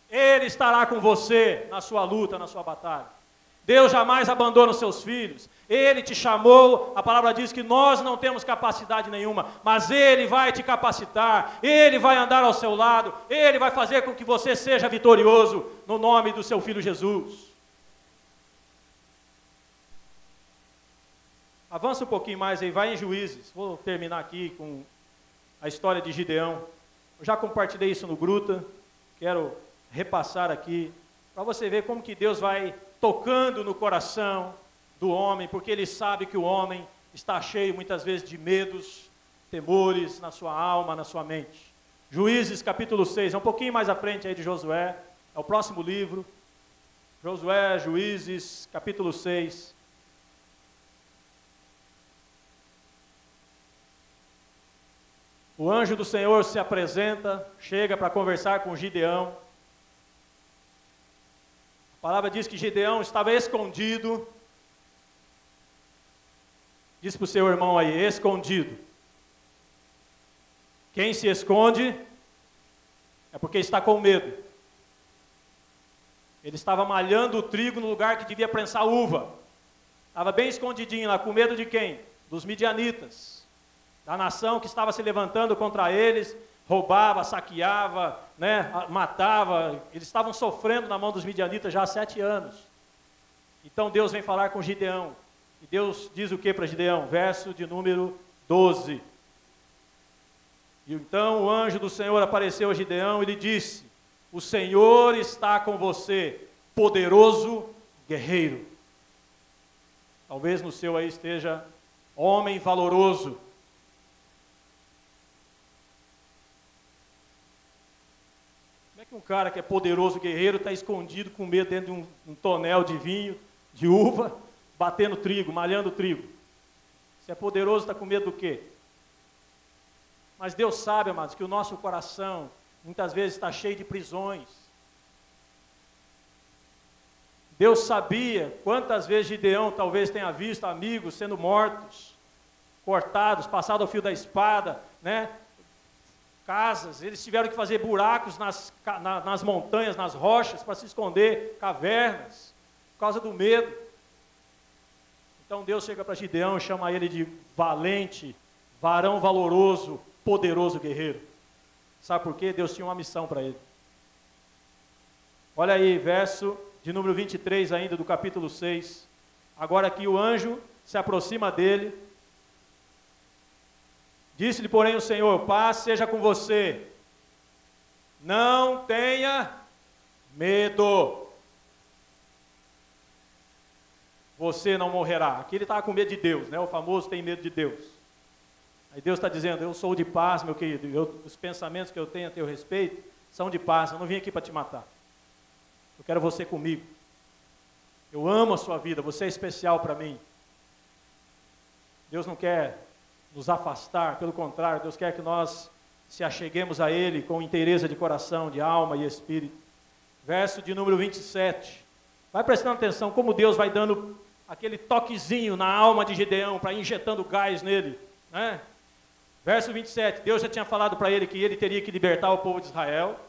Speaker 1: Ele estará com você na sua luta, na sua batalha. Deus jamais abandona os seus filhos, Ele te chamou, a palavra diz que nós não temos capacidade nenhuma, mas Ele vai te capacitar, Ele vai andar ao seu lado, Ele vai fazer com que você seja vitorioso, no nome do seu Filho Jesus. Avança um pouquinho mais aí, vai em Juízes, vou terminar aqui com a história de Gideão. Eu já compartilhei isso no Gruta, quero repassar aqui, para você ver como que Deus vai tocando no coração do homem, porque Ele sabe que o homem está cheio muitas vezes de medos, temores na sua alma, na sua mente. Juízes capítulo 6, é um pouquinho mais à frente aí de Josué, é o próximo livro. Josué, Juízes, capítulo 6. O anjo do Senhor se apresenta, chega para conversar com Gideão. A palavra diz que Gideão estava escondido. Diz para o seu irmão aí, escondido. Quem se esconde é porque está com medo. Ele estava malhando o trigo no lugar que devia prensar uva. Estava bem escondidinho lá, com medo de quem? Dos midianitas. Da nação que estava se levantando contra eles, roubava, saqueava, né, matava. Eles estavam sofrendo na mão dos midianitas já há 7 anos. Então Deus vem falar com Gideão. E Deus diz o que para Gideão? Verso de número 12. E então o anjo do Senhor apareceu a Gideão e lhe disse, o Senhor está com você, poderoso guerreiro. Talvez no seu aí esteja homem valoroso. Um cara que é poderoso guerreiro está escondido com medo dentro de um tonel de vinho, de uva, batendo trigo, malhando trigo. Se é poderoso, está com medo do quê? Mas Deus sabe, amados, que o nosso coração muitas vezes está cheio de prisões. Deus sabia quantas vezes Gideão talvez tenha visto amigos sendo mortos, cortados, passado ao fio da espada, né? casas, eles tiveram que fazer buracos nas montanhas, nas rochas, para se esconder, cavernas, por causa do medo. Então Deus chega para Gideão e chama ele de valente, varão valoroso, poderoso guerreiro. Sabe por quê? Deus tinha uma missão para ele. Olha aí, verso de número 23 ainda do capítulo 6. Agora aqui o anjo se aproxima dele. Disse-lhe, porém, o Senhor: paz seja com você. Não tenha medo. Você não morrerá. Aqui ele estava com medo de Deus, né? O famoso tem medo de Deus. Aí Deus está dizendo: eu sou de paz, meu querido. Os pensamentos que eu tenho a teu respeito são de paz. Eu não vim aqui para te matar. Eu quero você comigo. Eu amo a sua vida. Você é especial para mim. Deus não quer nos afastar, pelo contrário, Deus quer que nós se acheguemos a Ele com inteireza de coração, de alma e espírito. Verso de número 27. Vai prestando atenção como Deus vai dando aquele toquezinho na alma de Gideão, para ir injetando gás nele, né? Verso 27, Deus já tinha falado para ele que ele teria que libertar o povo de Israel,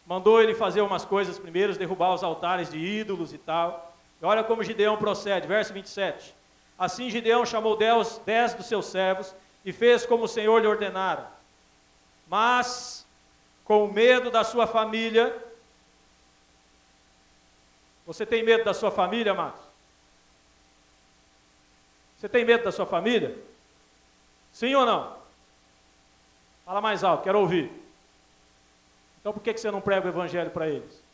Speaker 1: mandou ele fazer umas coisas primeiro, derrubar os altares de ídolos e tal. E olha como Gideão procede, verso 27. Assim Gideão chamou 10 dos seus servos e fez como o Senhor lhe ordenara. Mas, com medo da sua família... Você tem medo da sua família, amados? Você tem medo da sua família? Sim ou não? Fala mais alto, quero ouvir. Então por que você não prega o evangelho para eles?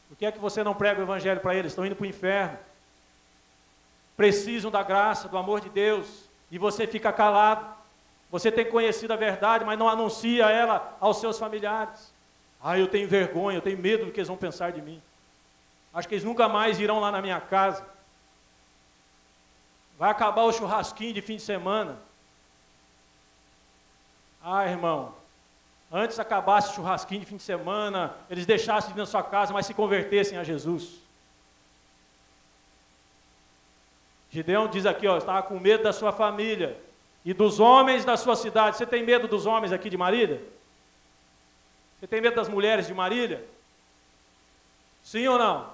Speaker 1: Por que é que você não prega o evangelho para eles? Estão indo para o inferno. Precisam da graça, do amor de Deus. E você fica calado. Você tem conhecido a verdade, mas não anuncia ela aos seus familiares. Ah, eu tenho vergonha, eu tenho medo do que eles vão pensar de mim. Acho que eles nunca mais irão lá na minha casa. Vai acabar o churrasquinho de fim de semana. Ah, irmão, antes acabasse o churrasquinho de fim de semana, eles deixassem de ir na sua casa, mas se convertessem a Jesus. Gideão diz aqui, ó, estava com medo da sua família e dos homens da sua cidade. Você tem medo dos homens aqui de Marília? Você tem medo das mulheres de Marília? Sim ou não?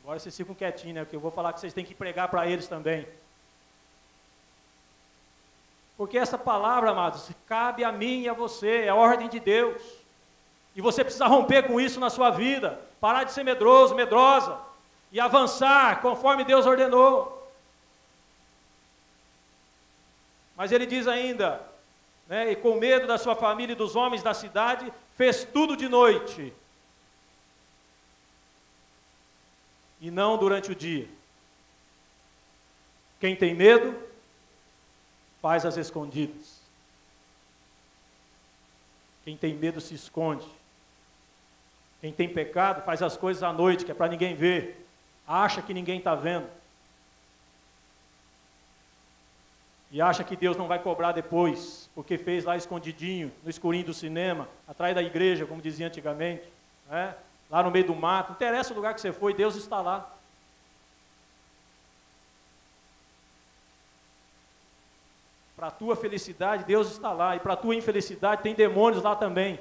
Speaker 1: Agora vocês ficam quietinhos, né? Porque eu vou falar que vocês têm que pregar para eles também. Porque essa palavra, amados, cabe a mim e a você, é a ordem de Deus. E você precisa romper com isso na sua vida, parar de ser medroso, medrosa, e avançar conforme Deus ordenou. Mas ele diz ainda, né, e com medo da sua família e dos homens da cidade, fez tudo de noite, e não durante o dia. Quem tem medo, faz as escondidas. Quem tem medo se esconde. Quem tem pecado, faz as coisas à noite, que é para ninguém ver. Acha que ninguém está vendo. E acha que Deus não vai cobrar depois, porque fez lá escondidinho, no escurinho do cinema, atrás da igreja, como dizia antigamente, né? Lá no meio do mato. Não interessa o lugar que você foi, Deus está lá. Para a tua felicidade, Deus está lá. E para a tua infelicidade, tem demônios lá também,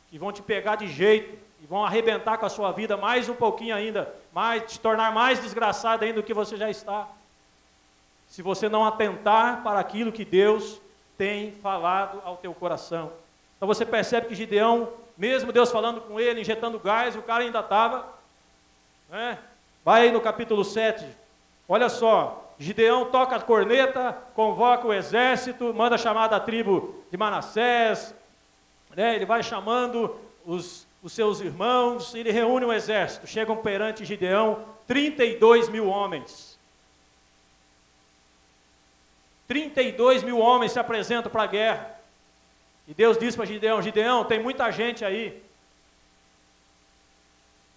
Speaker 1: que vão te pegar de jeito, e vão arrebentar com a sua vida mais um pouquinho ainda, te tornar mais desgraçado ainda do que você já está, se você não atentar para aquilo que Deus tem falado ao teu coração. Então você percebe que Gideão, mesmo Deus falando com ele, injetando gás, o cara ainda estava, né? Vai aí no capítulo 7, olha só, Gideão toca a corneta, convoca o exército, manda chamar da tribo de Manassés, né? Ele vai chamando os seus irmãos, ele reúne um exército, chegam perante Gideão 32 mil homens. 32 mil homens se apresentam para a guerra. E Deus diz para Gideão, Gideão, tem muita gente aí.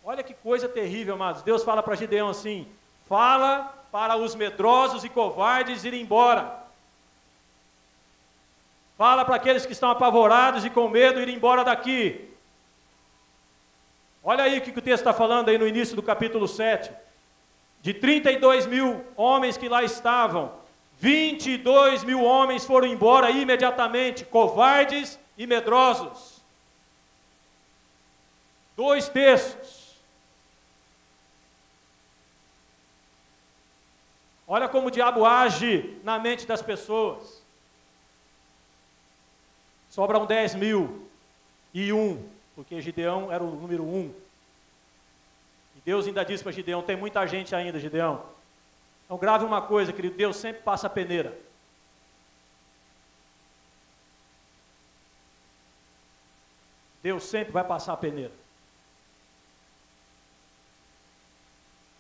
Speaker 1: Olha que coisa terrível, amados. Deus fala para Gideão assim, fala para os medrosos e covardes irem embora. Fala para aqueles que estão apavorados e com medo irem embora daqui. Olha aí o que o texto está falando aí no início do capítulo 7. De 32 mil homens que lá estavam, 22.000 homens foram embora imediatamente, covardes e medrosos. 2/3. Olha como o diabo age na mente das pessoas. Sobram 10.001, porque Gideão era o número 1. E Deus ainda disse para Gideão, tem muita gente ainda, Gideão. Então grave uma coisa, querido, Deus sempre passa a peneira. Deus sempre vai passar a peneira.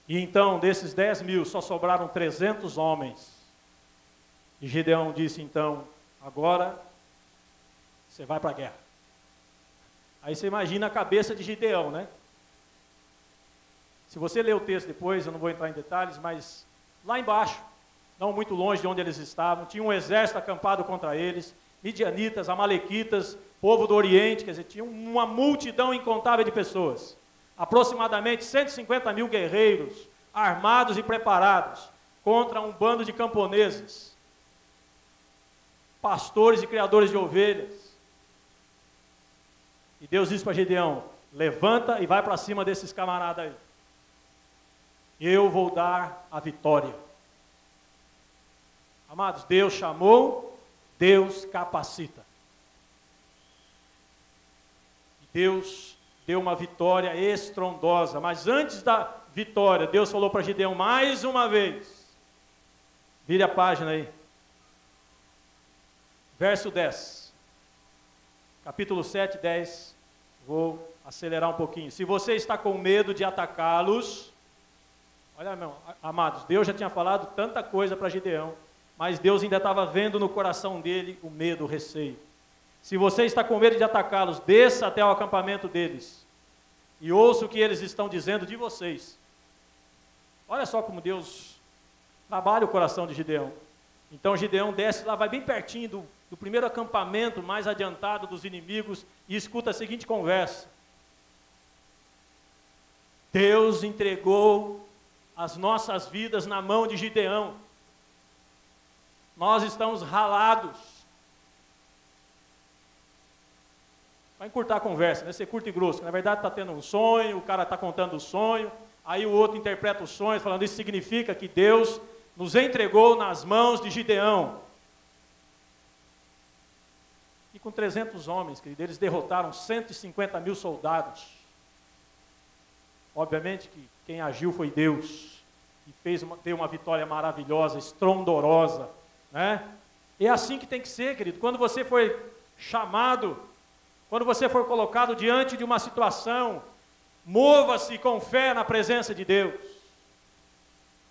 Speaker 1: E então, desses 10.000, só sobraram 300 homens. E Gideão disse então, agora você vai para a guerra. Aí você imagina a cabeça de Gideão, né? Se você ler o texto depois, eu não vou entrar em detalhes, mas lá embaixo, não muito longe de onde eles estavam, tinha um exército acampado contra eles, midianitas, amalequitas, povo do Oriente, quer dizer, tinha uma multidão incontável de pessoas. Aproximadamente 150.000 guerreiros, armados e preparados, contra um bando de camponeses, pastores e criadores de ovelhas. E Deus disse para Gideão, levanta e vai para cima desses camaradas aí. Eu vou dar a vitória. Amados, Deus chamou, Deus capacita. E Deus deu uma vitória estrondosa, mas antes da vitória, Deus falou para Gideão mais uma vez. Vire a página aí. Verso 10. Capítulo 7, 10. Vou acelerar um pouquinho. Se você está com medo de atacá-los, olha, meu, amados, Deus já tinha falado tanta coisa para Gideão, mas Deus ainda estava vendo no coração dele o medo, o receio. Se você está com medo de atacá-los, desça até o acampamento deles e ouça o que eles estão dizendo de vocês. Olha só como Deus trabalha o coração de Gideão. Então Gideão desce lá, vai bem pertinho do primeiro acampamento mais adiantado dos inimigos e escuta a seguinte conversa. Deus entregou as nossas vidas na mão de Gideão. Nós estamos ralados. Vai encurtar a conversa, né? Ser curto e grosso, que na verdade está tendo um sonho, o cara está contando o sonho, aí o outro interpreta o sonho, falando isso significa que Deus nos entregou nas mãos de Gideão. E com 300 homens, querido, eles derrotaram 150.000 soldados. Obviamente que quem agiu foi Deus. E deu uma vitória maravilhosa, estrondorosa, né? É assim que tem que ser, querido. Quando você foi chamado, quando você for colocado diante de uma situação, mova-se com fé na presença de Deus.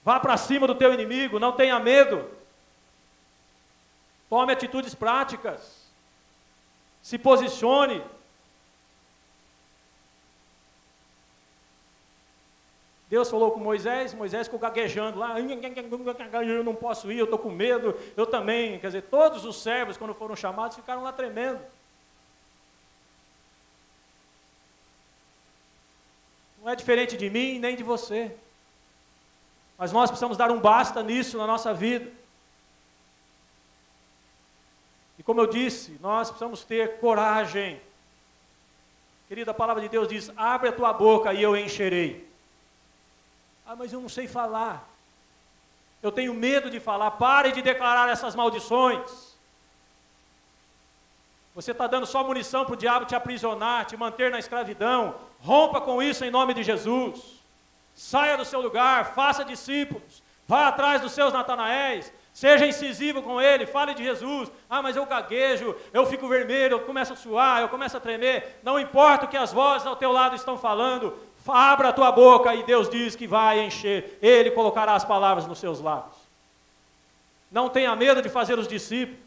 Speaker 1: Vá para cima do teu inimigo, não tenha medo. Tome atitudes práticas. Se posicione. Deus falou com Moisés ficou gaguejando lá, eu não posso ir, eu estou com medo, eu também. Quer dizer, todos os servos, quando foram chamados, ficaram lá tremendo. Não é diferente de mim, nem de você. Mas nós precisamos dar um basta nisso na nossa vida. E como eu disse, nós precisamos ter coragem. Querida, a palavra de Deus diz, abre a tua boca e eu encherei. Ah, mas eu não sei falar. Eu tenho medo de falar. Pare de declarar essas maldições. Você está dando só munição para o diabo te aprisionar, te manter na escravidão. Rompa com isso em nome de Jesus. Saia do seu lugar, faça discípulos. Vá atrás dos seus Natanaéis. Seja incisivo com ele, fale de Jesus. Ah, mas eu gaguejo, eu fico vermelho, eu começo a suar, eu começo a tremer. Não importa o que as vozes ao teu lado estão falando. Abra a tua boca e Deus diz que vai encher. Ele colocará as palavras nos seus lábios. Não tenha medo de fazer os discípulos.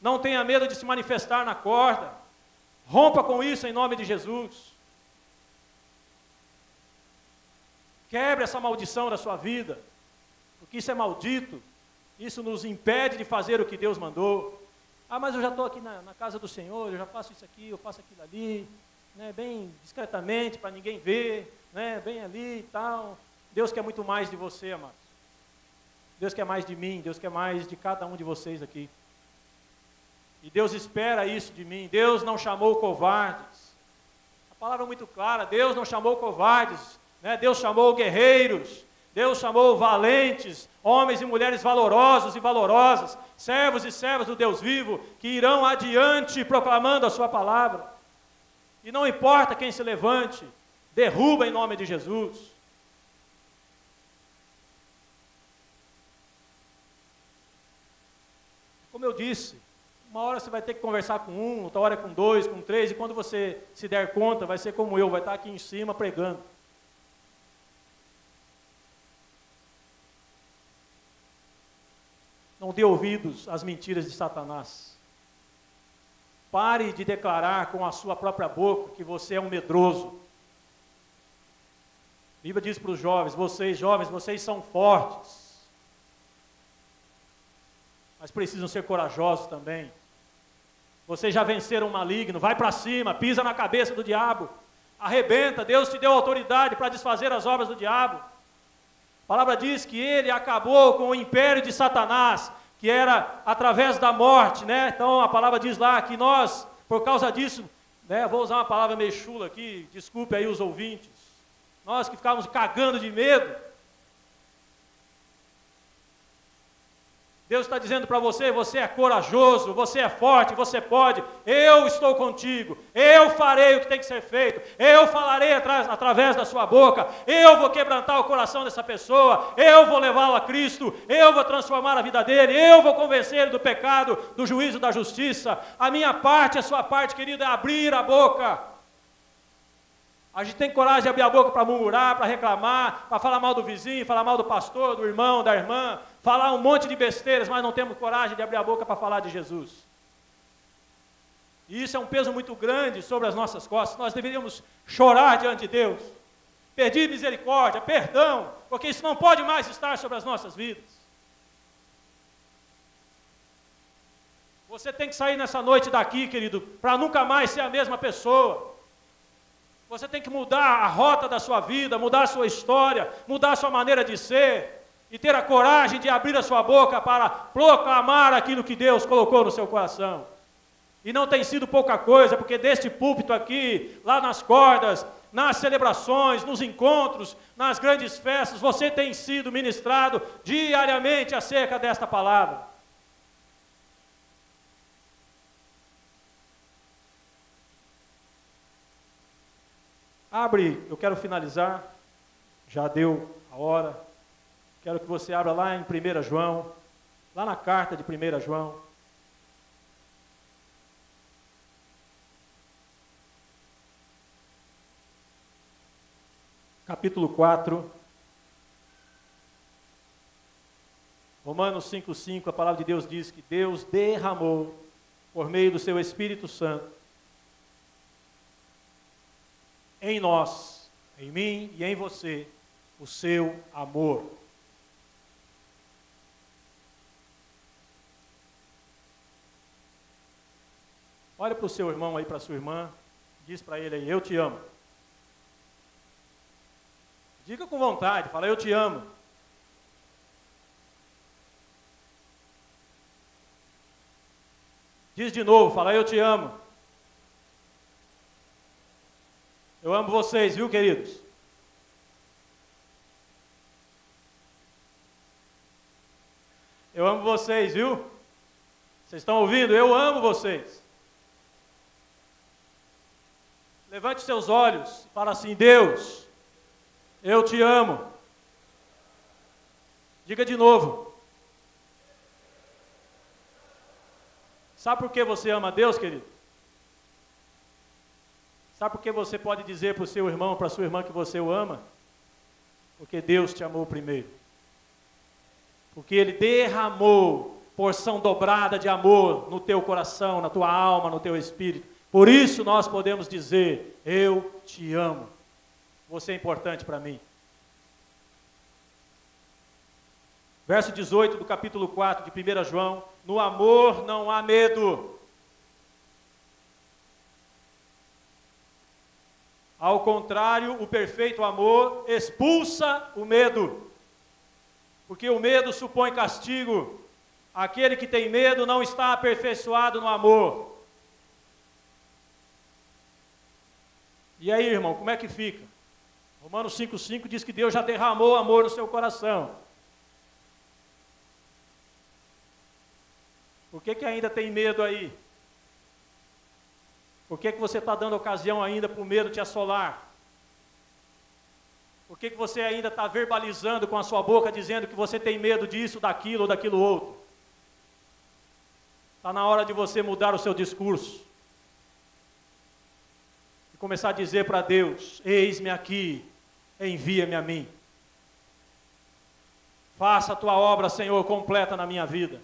Speaker 1: Não tenha medo de se manifestar na corda. Rompa com isso em nome de Jesus. Quebre essa maldição da sua vida. Porque isso é maldito. Isso nos impede de fazer o que Deus mandou. Ah, mas eu já estou aqui na casa do Senhor, eu já faço isso aqui, eu faço aquilo ali. Né, bem discretamente, para ninguém ver, né, bem ali e tal. Deus quer muito mais de você, amados. Deus quer mais de mim, Deus quer mais de cada um de vocês aqui. E Deus espera isso de mim. Deus não chamou covardes. A palavra é muito clara, Deus não chamou covardes, né? Deus chamou guerreiros, Deus chamou valentes, homens e mulheres valorosos e valorosas, servos e servas do Deus vivo, que irão adiante proclamando a sua palavra. E não importa quem se levante, derruba em nome de Jesus. Como eu disse, uma hora você vai ter que conversar com um, outra hora com dois, com três, e quando você se der conta, vai ser como eu, vai estar aqui em cima pregando. Não dê ouvidos às mentiras de Satanás. Pare de declarar com a sua própria boca que você é um medroso. A Bíblia diz para os jovens, vocês são fortes. Mas precisam ser corajosos também. Vocês já venceram o maligno, vai para cima, pisa na cabeça do diabo, arrebenta, Deus te deu autoridade para desfazer as obras do diabo. A palavra diz que ele acabou com o império de Satanás, que era através da morte, né? Então a palavra diz lá que nós, por causa disso, né? Vou usar uma palavra meio chula aqui, desculpe aí os ouvintes, nós que ficávamos cagando de medo, Deus está dizendo para você, você é corajoso, você é forte, você pode, eu estou contigo, eu farei o que tem que ser feito, eu falarei através da sua boca, eu vou quebrantar o coração dessa pessoa, eu vou levá-lo a Cristo, eu vou transformar a vida dele, eu vou convencer ele do pecado, do juízo, da justiça. A minha parte, a sua parte, querido, é abrir a boca. A gente tem coragem de abrir a boca para murmurar, para reclamar, para falar mal do vizinho, falar mal do pastor, do irmão, da irmã, falar um monte de besteiras, mas não temos coragem de abrir a boca para falar de Jesus. E isso é um peso muito grande sobre as nossas costas. Nós deveríamos chorar diante de Deus, pedir misericórdia, perdão, porque isso não pode mais estar sobre as nossas vidas. Você tem que sair nessa noite daqui, querido, para nunca mais ser a mesma pessoa. Você tem que mudar a rota da sua vida, mudar a sua história, mudar a sua maneira de ser e ter a coragem de abrir a sua boca para proclamar aquilo que Deus colocou no seu coração. E não tem sido pouca coisa, porque deste púlpito aqui, lá nas cordas, nas celebrações, nos encontros, nas grandes festas, você tem sido ministrado diariamente acerca desta palavra. Abre, eu quero finalizar, já deu a hora, quero que você abra lá em 1 João, lá na carta de 1 João. Capítulo 4, Romanos 5,5, a palavra de Deus diz que Deus derramou, por meio do seu Espírito Santo, em nós, em mim e em você, o seu amor. Olha para o seu irmão aí, para a sua irmã, diz para ele aí, eu te amo. Diga com vontade, fala, eu te amo. Diz de novo, fala, eu te amo. Eu amo vocês, viu, queridos? Eu amo vocês, viu? Vocês estão ouvindo? Eu amo vocês. Levante seus olhos, fala assim, Deus, eu te amo. Diga de novo. Sabe por que você ama Deus, querido? Sabe por que você pode dizer para o seu irmão, para a sua irmã que você o ama? Porque Deus te amou primeiro. Porque Ele derramou porção dobrada de amor no teu coração, na tua alma, no teu espírito. Por isso nós podemos dizer, eu te amo. Você é importante para mim. Verso 18 do capítulo 4 de 1 João, no amor não há medo. Ao contrário, o perfeito amor expulsa o medo. porque o medo supõe castigo. Aquele que tem medo não está aperfeiçoado no amor. E aí, irmão, como é que fica? Romanos 5,5 diz que Deus já derramou amor no seu coração. Por que ainda tem medo aí? Por que você está dando ocasião ainda para o medo te assolar? Por que você ainda está verbalizando com a sua boca, dizendo que você tem medo disso, daquilo ou daquilo outro? Está na hora de você mudar o seu discurso. E começar a dizer para Deus: eis-me aqui, envia-me a mim. Faça a tua obra, Senhor, completa na minha vida.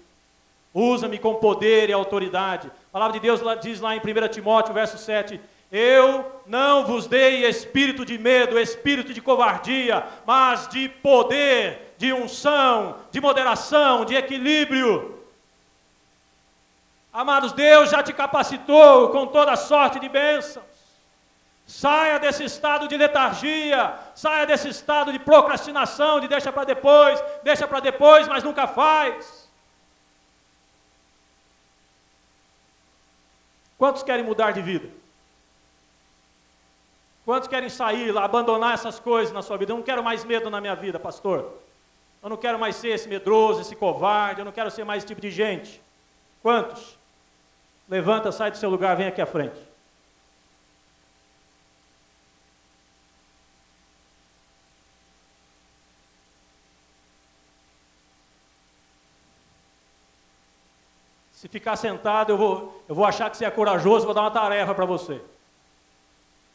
Speaker 1: Usa-me com poder e autoridade. A palavra de Deus diz lá em 1 Timóteo, verso 7, eu não vos dei espírito de medo, espírito de covardia, mas de poder, de unção, de moderação, de equilíbrio. Amados, Deus já te capacitou com toda sorte de bênçãos. Saia desse estado de letargia, saia desse estado de procrastinação, de deixa para depois, mas nunca faz. Quantos querem mudar de vida? Quantos querem sair lá, abandonar essas coisas na sua vida? Eu não quero mais medo na minha vida, pastor. Eu não quero mais ser esse medroso, esse covarde, eu não quero ser mais esse tipo de gente. Quantos? Levanta, sai do seu lugar, vem aqui à frente. Se ficar sentado, eu vou achar que você é corajoso, vou dar uma tarefa para você.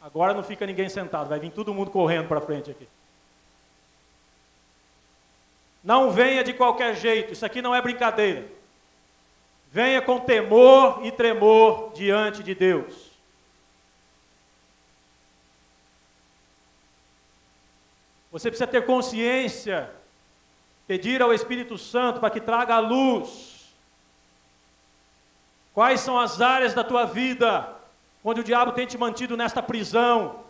Speaker 1: Agora não fica ninguém sentado, vai vir todo mundo correndo para frente aqui. Não venha de qualquer jeito, isso aqui não é brincadeira. Venha com temor e tremor diante de Deus. Você precisa ter consciência, pedir ao Espírito Santo para que traga a luz. Quais são as áreas da tua vida onde o diabo tem te mantido nesta prisão?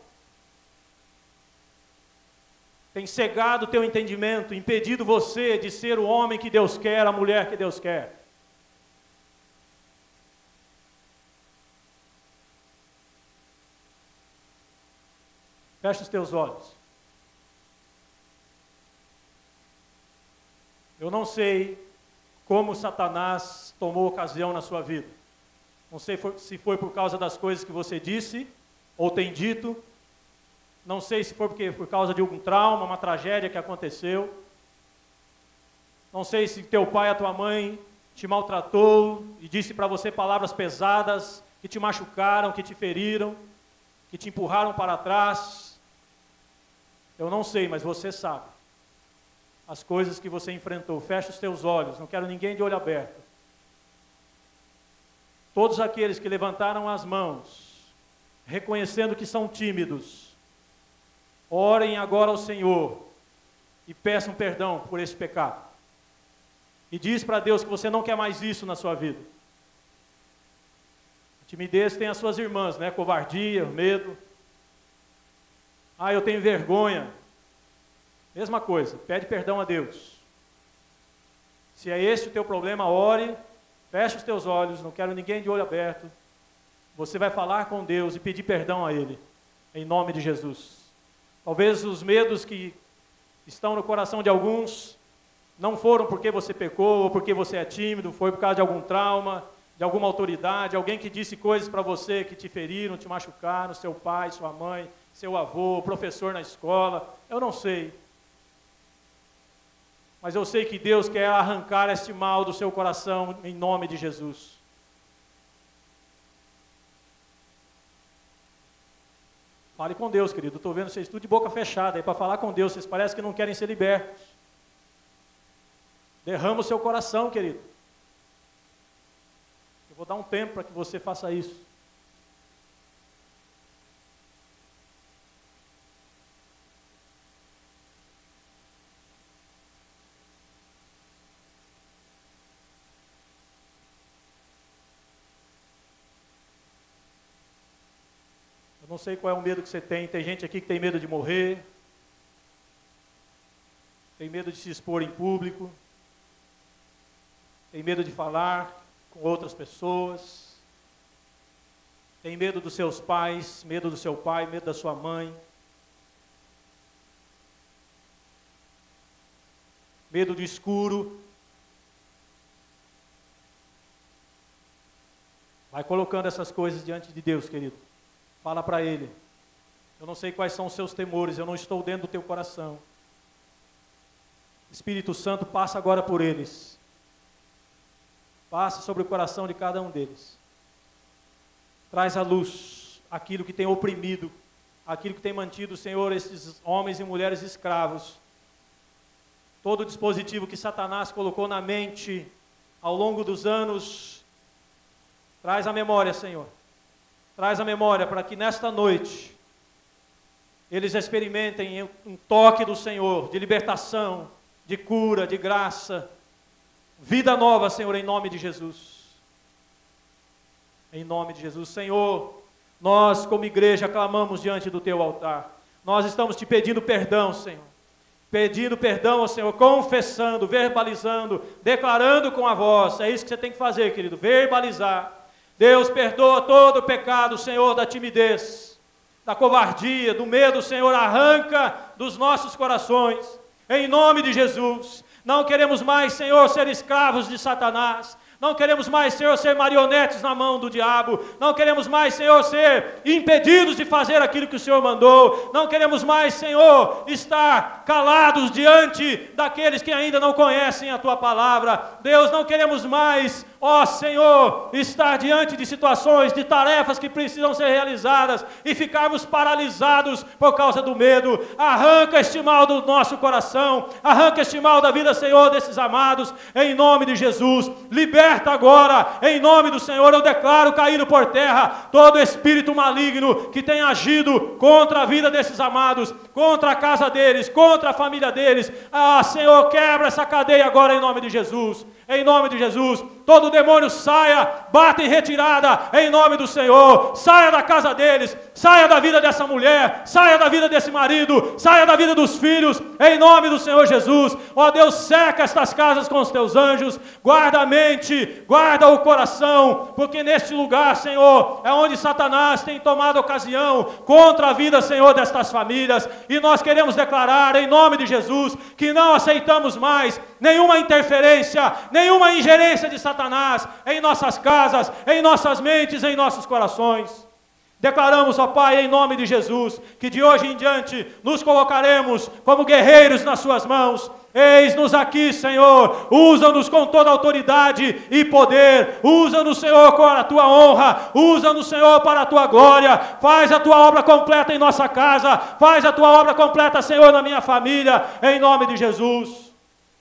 Speaker 1: Tem cegado o teu entendimento, impedido você de ser o homem que Deus quer, a mulher que Deus quer. Fecha os teus olhos. Eu não sei como Satanás tomou ocasião na sua vida. Não sei se foi por causa das coisas que você disse ou tem dito. Não sei se foi por causa de algum trauma, uma tragédia que aconteceu. Não sei se teu pai e a tua mãe te maltratou e disse para você palavras pesadas que te machucaram, que te feriram, que te empurraram para trás. Eu não sei, mas você sabe as coisas que você enfrentou. Fecha os teus olhos, não quero ninguém de olho aberto. Todos aqueles que levantaram as mãos, reconhecendo que são tímidos, orem agora ao Senhor e peçam perdão por esse pecado. E diz para Deus que você não quer mais isso na sua vida. A timidez tem as suas irmãs, né? Covardia, medo. Ah, eu tenho vergonha. Mesma coisa, pede perdão a Deus. Se é esse o teu problema, ore, feche os teus olhos, não quero ninguém de olho aberto. Você vai falar com Deus e pedir perdão a Ele, em nome de Jesus. Talvez os medos que estão no coração de alguns não foram porque você pecou ou porque você é tímido, foi por causa de algum trauma, de alguma autoridade, alguém que disse coisas para você que te feriram, te machucaram, seu pai, sua mãe, seu avô, professor na escola, eu não sei. Mas eu sei que Deus quer arrancar este mal do seu coração em nome de Jesus. Fale com Deus, querido. Estou vendo vocês tudo de boca fechada aí para falar com Deus. Vocês parecem que não querem ser libertos. Derrama o seu coração, querido. Eu vou dar um tempo para que você faça isso. Eu não sei qual é o medo que você tem. Tem gente aqui que tem medo de morrer. tem medo de se expor em público, tem medo de falar com outras pessoas, tem medo dos seus pais, medo do seu pai, medo da sua mãe, medo do escuro. Vai colocando essas coisas diante de Deus, querido. Fala para Ele. Eu não sei quais são os seus temores, eu não estou dentro do teu coração. Espírito Santo, passa agora por eles. Passa sobre o coração de cada um deles. Traz à luz aquilo que tem oprimido, aquilo que tem mantido, Senhor, esses homens e mulheres escravos. Todo o dispositivo que Satanás colocou na mente ao longo dos anos, traz a memória, Senhor. Traz a memória para que nesta noite eles experimentem um toque do Senhor, de libertação, de cura, de graça, vida nova, Senhor, em nome de Jesus. Em nome de Jesus, Senhor, nós como igreja clamamos diante do Teu altar. Nós estamos Te pedindo perdão, Senhor. Pedindo perdão ao Senhor, confessando, verbalizando, declarando com a voz. É isso que você tem que fazer, querido, verbalizar. Deus, perdoa todo o pecado, Senhor, da timidez, da covardia, do medo, Senhor, arranca dos nossos corações, em nome de Jesus. Não queremos mais, Senhor, ser escravos de Satanás. Não queremos mais, Senhor, ser marionetes na mão do diabo. Não queremos mais, Senhor, ser impedidos de fazer aquilo que o Senhor mandou. Não queremos mais, Senhor, estar calados diante daqueles que ainda não conhecem a Tua palavra. Deus, não queremos mais, ó Senhor, estar diante de situações, de tarefas que precisam ser realizadas e ficarmos paralisados por causa do medo. Arranca este mal do nosso coração. Arranca este mal da vida, Senhor, desses amados, em nome de Jesus. Liberta agora, em nome do Senhor. Eu declaro caído por terra todo espírito maligno que tem agido contra a vida desses amados, contra a casa deles, contra a família deles. Ah, Senhor, quebra essa cadeia agora em nome de Jesus. Em nome de Jesus, todo demônio saia, bata em retirada, em nome do Senhor. Saia da casa deles, saia da vida dessa mulher, saia da vida desse marido, saia da vida dos filhos, em nome do Senhor Jesus. Ó Deus, cerca estas casas com os Teus anjos, guarda a mente, guarda o coração, porque neste lugar, Senhor, é onde Satanás tem tomado ocasião contra a vida, Senhor, destas famílias, e nós queremos declarar, em nome de Jesus, que não aceitamos mais nenhuma interferência, nenhuma ingerência de Satanás em nossas casas, em nossas mentes, em nossos corações. Declaramos, ó Pai, em nome de Jesus, que de hoje em diante nos colocaremos como guerreiros nas Suas mãos. Eis-nos aqui, Senhor, usa-nos com toda autoridade e poder, usa-nos, Senhor, com a Tua honra, usa-nos, Senhor, para a Tua glória, faz a Tua obra completa em nossa casa, faz a Tua obra completa, Senhor, na minha família, em nome de Jesus.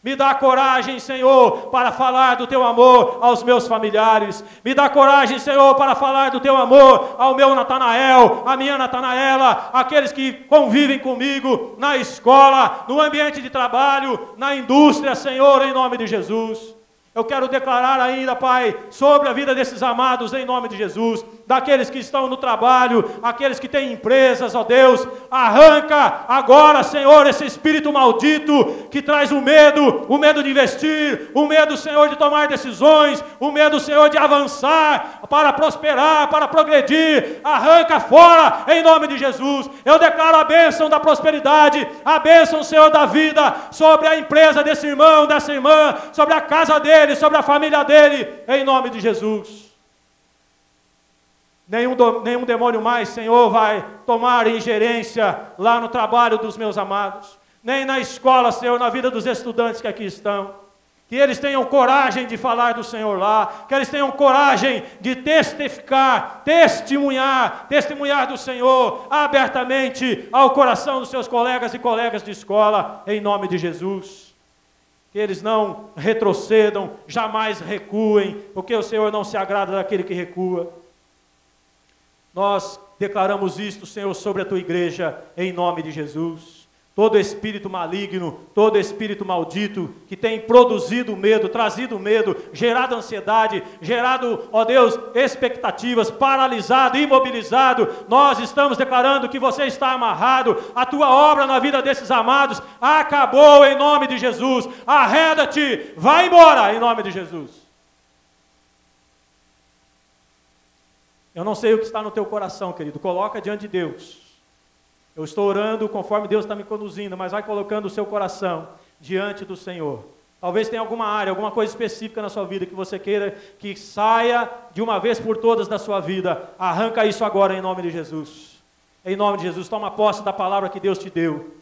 Speaker 1: Me dá coragem, Senhor, para falar do Teu amor aos meus familiares. Me dá coragem, Senhor, para falar do Teu amor ao meu Natanael, à minha Natanaela, aqueles que convivem comigo na escola, no ambiente de trabalho, na indústria, Senhor, em nome de Jesus. Eu quero declarar ainda, Pai, sobre a vida desses amados, em nome de Jesus, daqueles que estão no trabalho, aqueles que têm empresas, ó Deus, arranca agora, Senhor, esse espírito maldito que traz o medo de investir, o medo, Senhor, de tomar decisões, o medo, Senhor, de avançar, para prosperar, para progredir, arranca fora, em nome de Jesus. Eu declaro a bênção da prosperidade, a bênção, Senhor, da vida, sobre a empresa desse irmão, dessa irmã, sobre a casa dele, sobre a família dele, em nome de Jesus. Nenhum demônio mais, Senhor, vai tomar ingerência lá no trabalho dos meus amados, nem na escola, Senhor, na vida dos estudantes que aqui estão. Que eles tenham coragem de falar do Senhor lá, que eles tenham coragem de testificar, testemunhar do Senhor abertamente ao coração dos seus colegas e colegas de escola, em nome de Jesus. Que eles não retrocedam, jamais recuem, porque o Senhor não se agrada daquele que recua. Nós declaramos isto, Senhor, sobre a Tua igreja, em nome de Jesus. todo espírito maligno, todo espírito maldito que tem produzido medo, trazido medo, gerado ansiedade, gerado, ó Deus, expectativas, paralisado, imobilizado, nós estamos declarando que você está amarrado, a tua obra na vida desses amados acabou em nome de Jesus. Arreda-te, vai embora em nome de Jesus. Eu não sei o que está no teu coração, querido, coloca diante de Deus. Eu estou orando conforme Deus está me conduzindo, mas vai colocando o seu coração diante do Senhor. Talvez tenha alguma área, alguma coisa específica na sua vida que você queira que saia de uma vez por todas da sua vida. Arranca isso agora em nome de Jesus. Em nome de Jesus, toma posse da palavra que Deus te deu.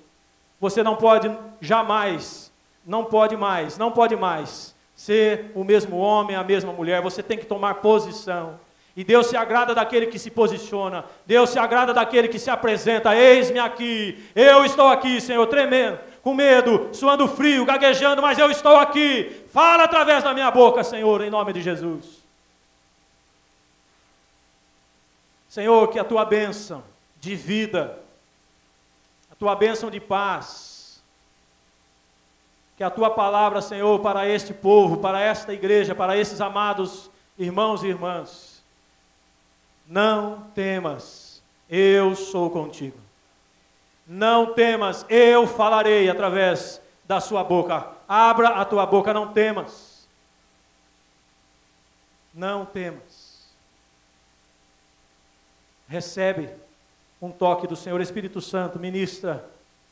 Speaker 1: Você não pode jamais, não pode mais ser o mesmo homem, a mesma mulher. Você tem que tomar posição. E Deus se agrada daquele que se posiciona, Deus se agrada daquele que se apresenta. Eis-me aqui, eu estou aqui, Senhor, tremendo, com medo, suando frio, gaguejando, mas eu estou aqui. Fala através da minha boca, Senhor, em nome de Jesus. Senhor, que a tua bênção de vida, a tua bênção de paz, que a tua palavra, Senhor, para este povo, para esta igreja, para esses amados irmãos e irmãs, não temas, eu sou contigo. Não temas, eu falarei através da sua boca. Abra a tua boca, não temas. Não temas. Recebe um toque do Senhor. Espírito Santo, ministra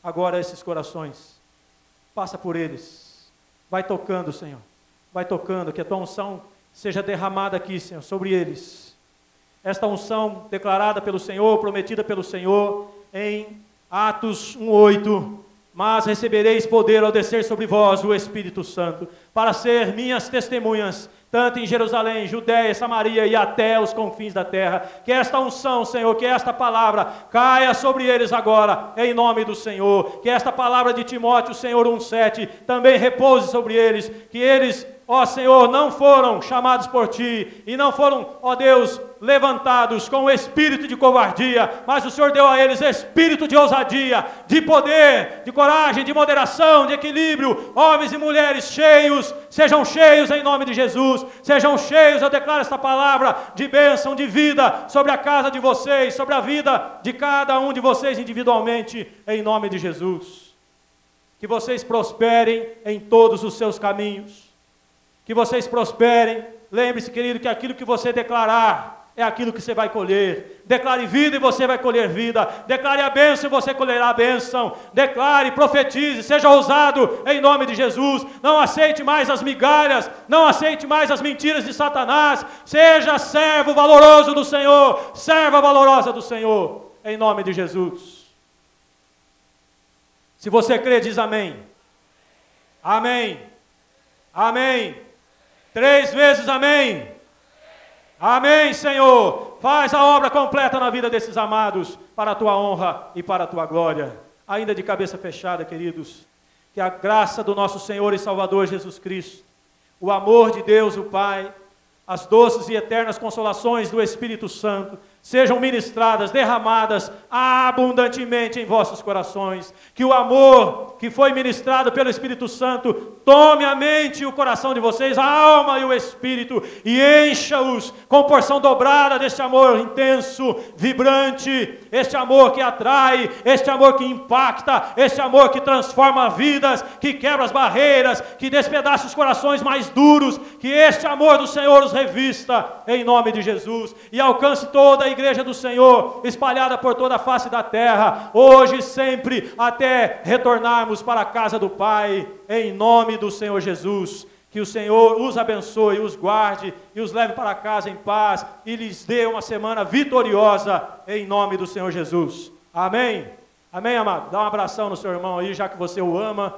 Speaker 1: agora esses corações. Passa por eles. Vai tocando, Senhor. Vai tocando, que a tua unção seja derramada aqui, Senhor, sobre eles. Esta unção declarada pelo Senhor, prometida pelo Senhor em Atos 1:8, mas recebereis poder ao descer sobre vós o Espírito Santo, para ser minhas testemunhas, tanto em Jerusalém, Judéia, Samaria e até os confins da terra. Que esta unção, Senhor, que esta palavra caia sobre eles agora, em nome do Senhor. Que esta palavra de Timóteo, Senhor 1:7, também repouse sobre eles, que eles, ó Senhor, não foram chamados por Ti, e não foram, ó Deus, levantados com o espírito de covardia, mas o Senhor deu a eles espírito de ousadia, de poder, de coragem, de moderação, de equilíbrio. Homens e mulheres cheios, sejam cheios em nome de Jesus, sejam cheios, eu declaro esta palavra de bênção, de vida, sobre a casa de vocês, sobre a vida de cada um de vocês individualmente, em nome de Jesus. Que vocês prosperem em todos os seus caminhos, que vocês prosperem. Lembre-se, querido, que aquilo que você declarar é aquilo que você vai colher. Declare vida e você vai colher vida. Declare a bênção e você colherá a bênção. Declare, profetize, seja ousado em nome de Jesus. Não aceite mais as migalhas, não aceite mais as mentiras de Satanás. Seja servo valoroso do Senhor, serva valorosa do Senhor, em nome de Jesus. Se você crê, diz amém. Amém. Amém. 3 vezes amém. Amém, Senhor. Faz a obra completa na vida desses amados, para a tua honra e para a tua glória. Ainda de cabeça fechada, queridos, que a graça do nosso Senhor e Salvador Jesus Cristo, o amor de Deus, o Pai, as doces e eternas consolações do Espírito Santo sejam ministradas, derramadas abundantemente em vossos corações. Que o amor que foi ministrado pelo Espírito Santo tome a mente e o coração de vocês, a alma e o espírito, e encha-os com porção dobrada deste amor intenso, vibrante, este amor que atrai, este amor que impacta, este amor que transforma vidas, que quebra as barreiras, que despedaça os corações mais duros. Que este amor do Senhor os revista em nome de Jesus e alcance toda a igreja do Senhor, espalhada por toda a face da terra, hoje e sempre, até retornarmos para a casa do Pai, em nome do Senhor Jesus. Que o Senhor os abençoe, os guarde e os leve para casa em paz e lhes dê uma semana vitoriosa, em nome do Senhor Jesus. Amém? Amém, amado? Dá um abração no seu irmão aí, já que você o ama.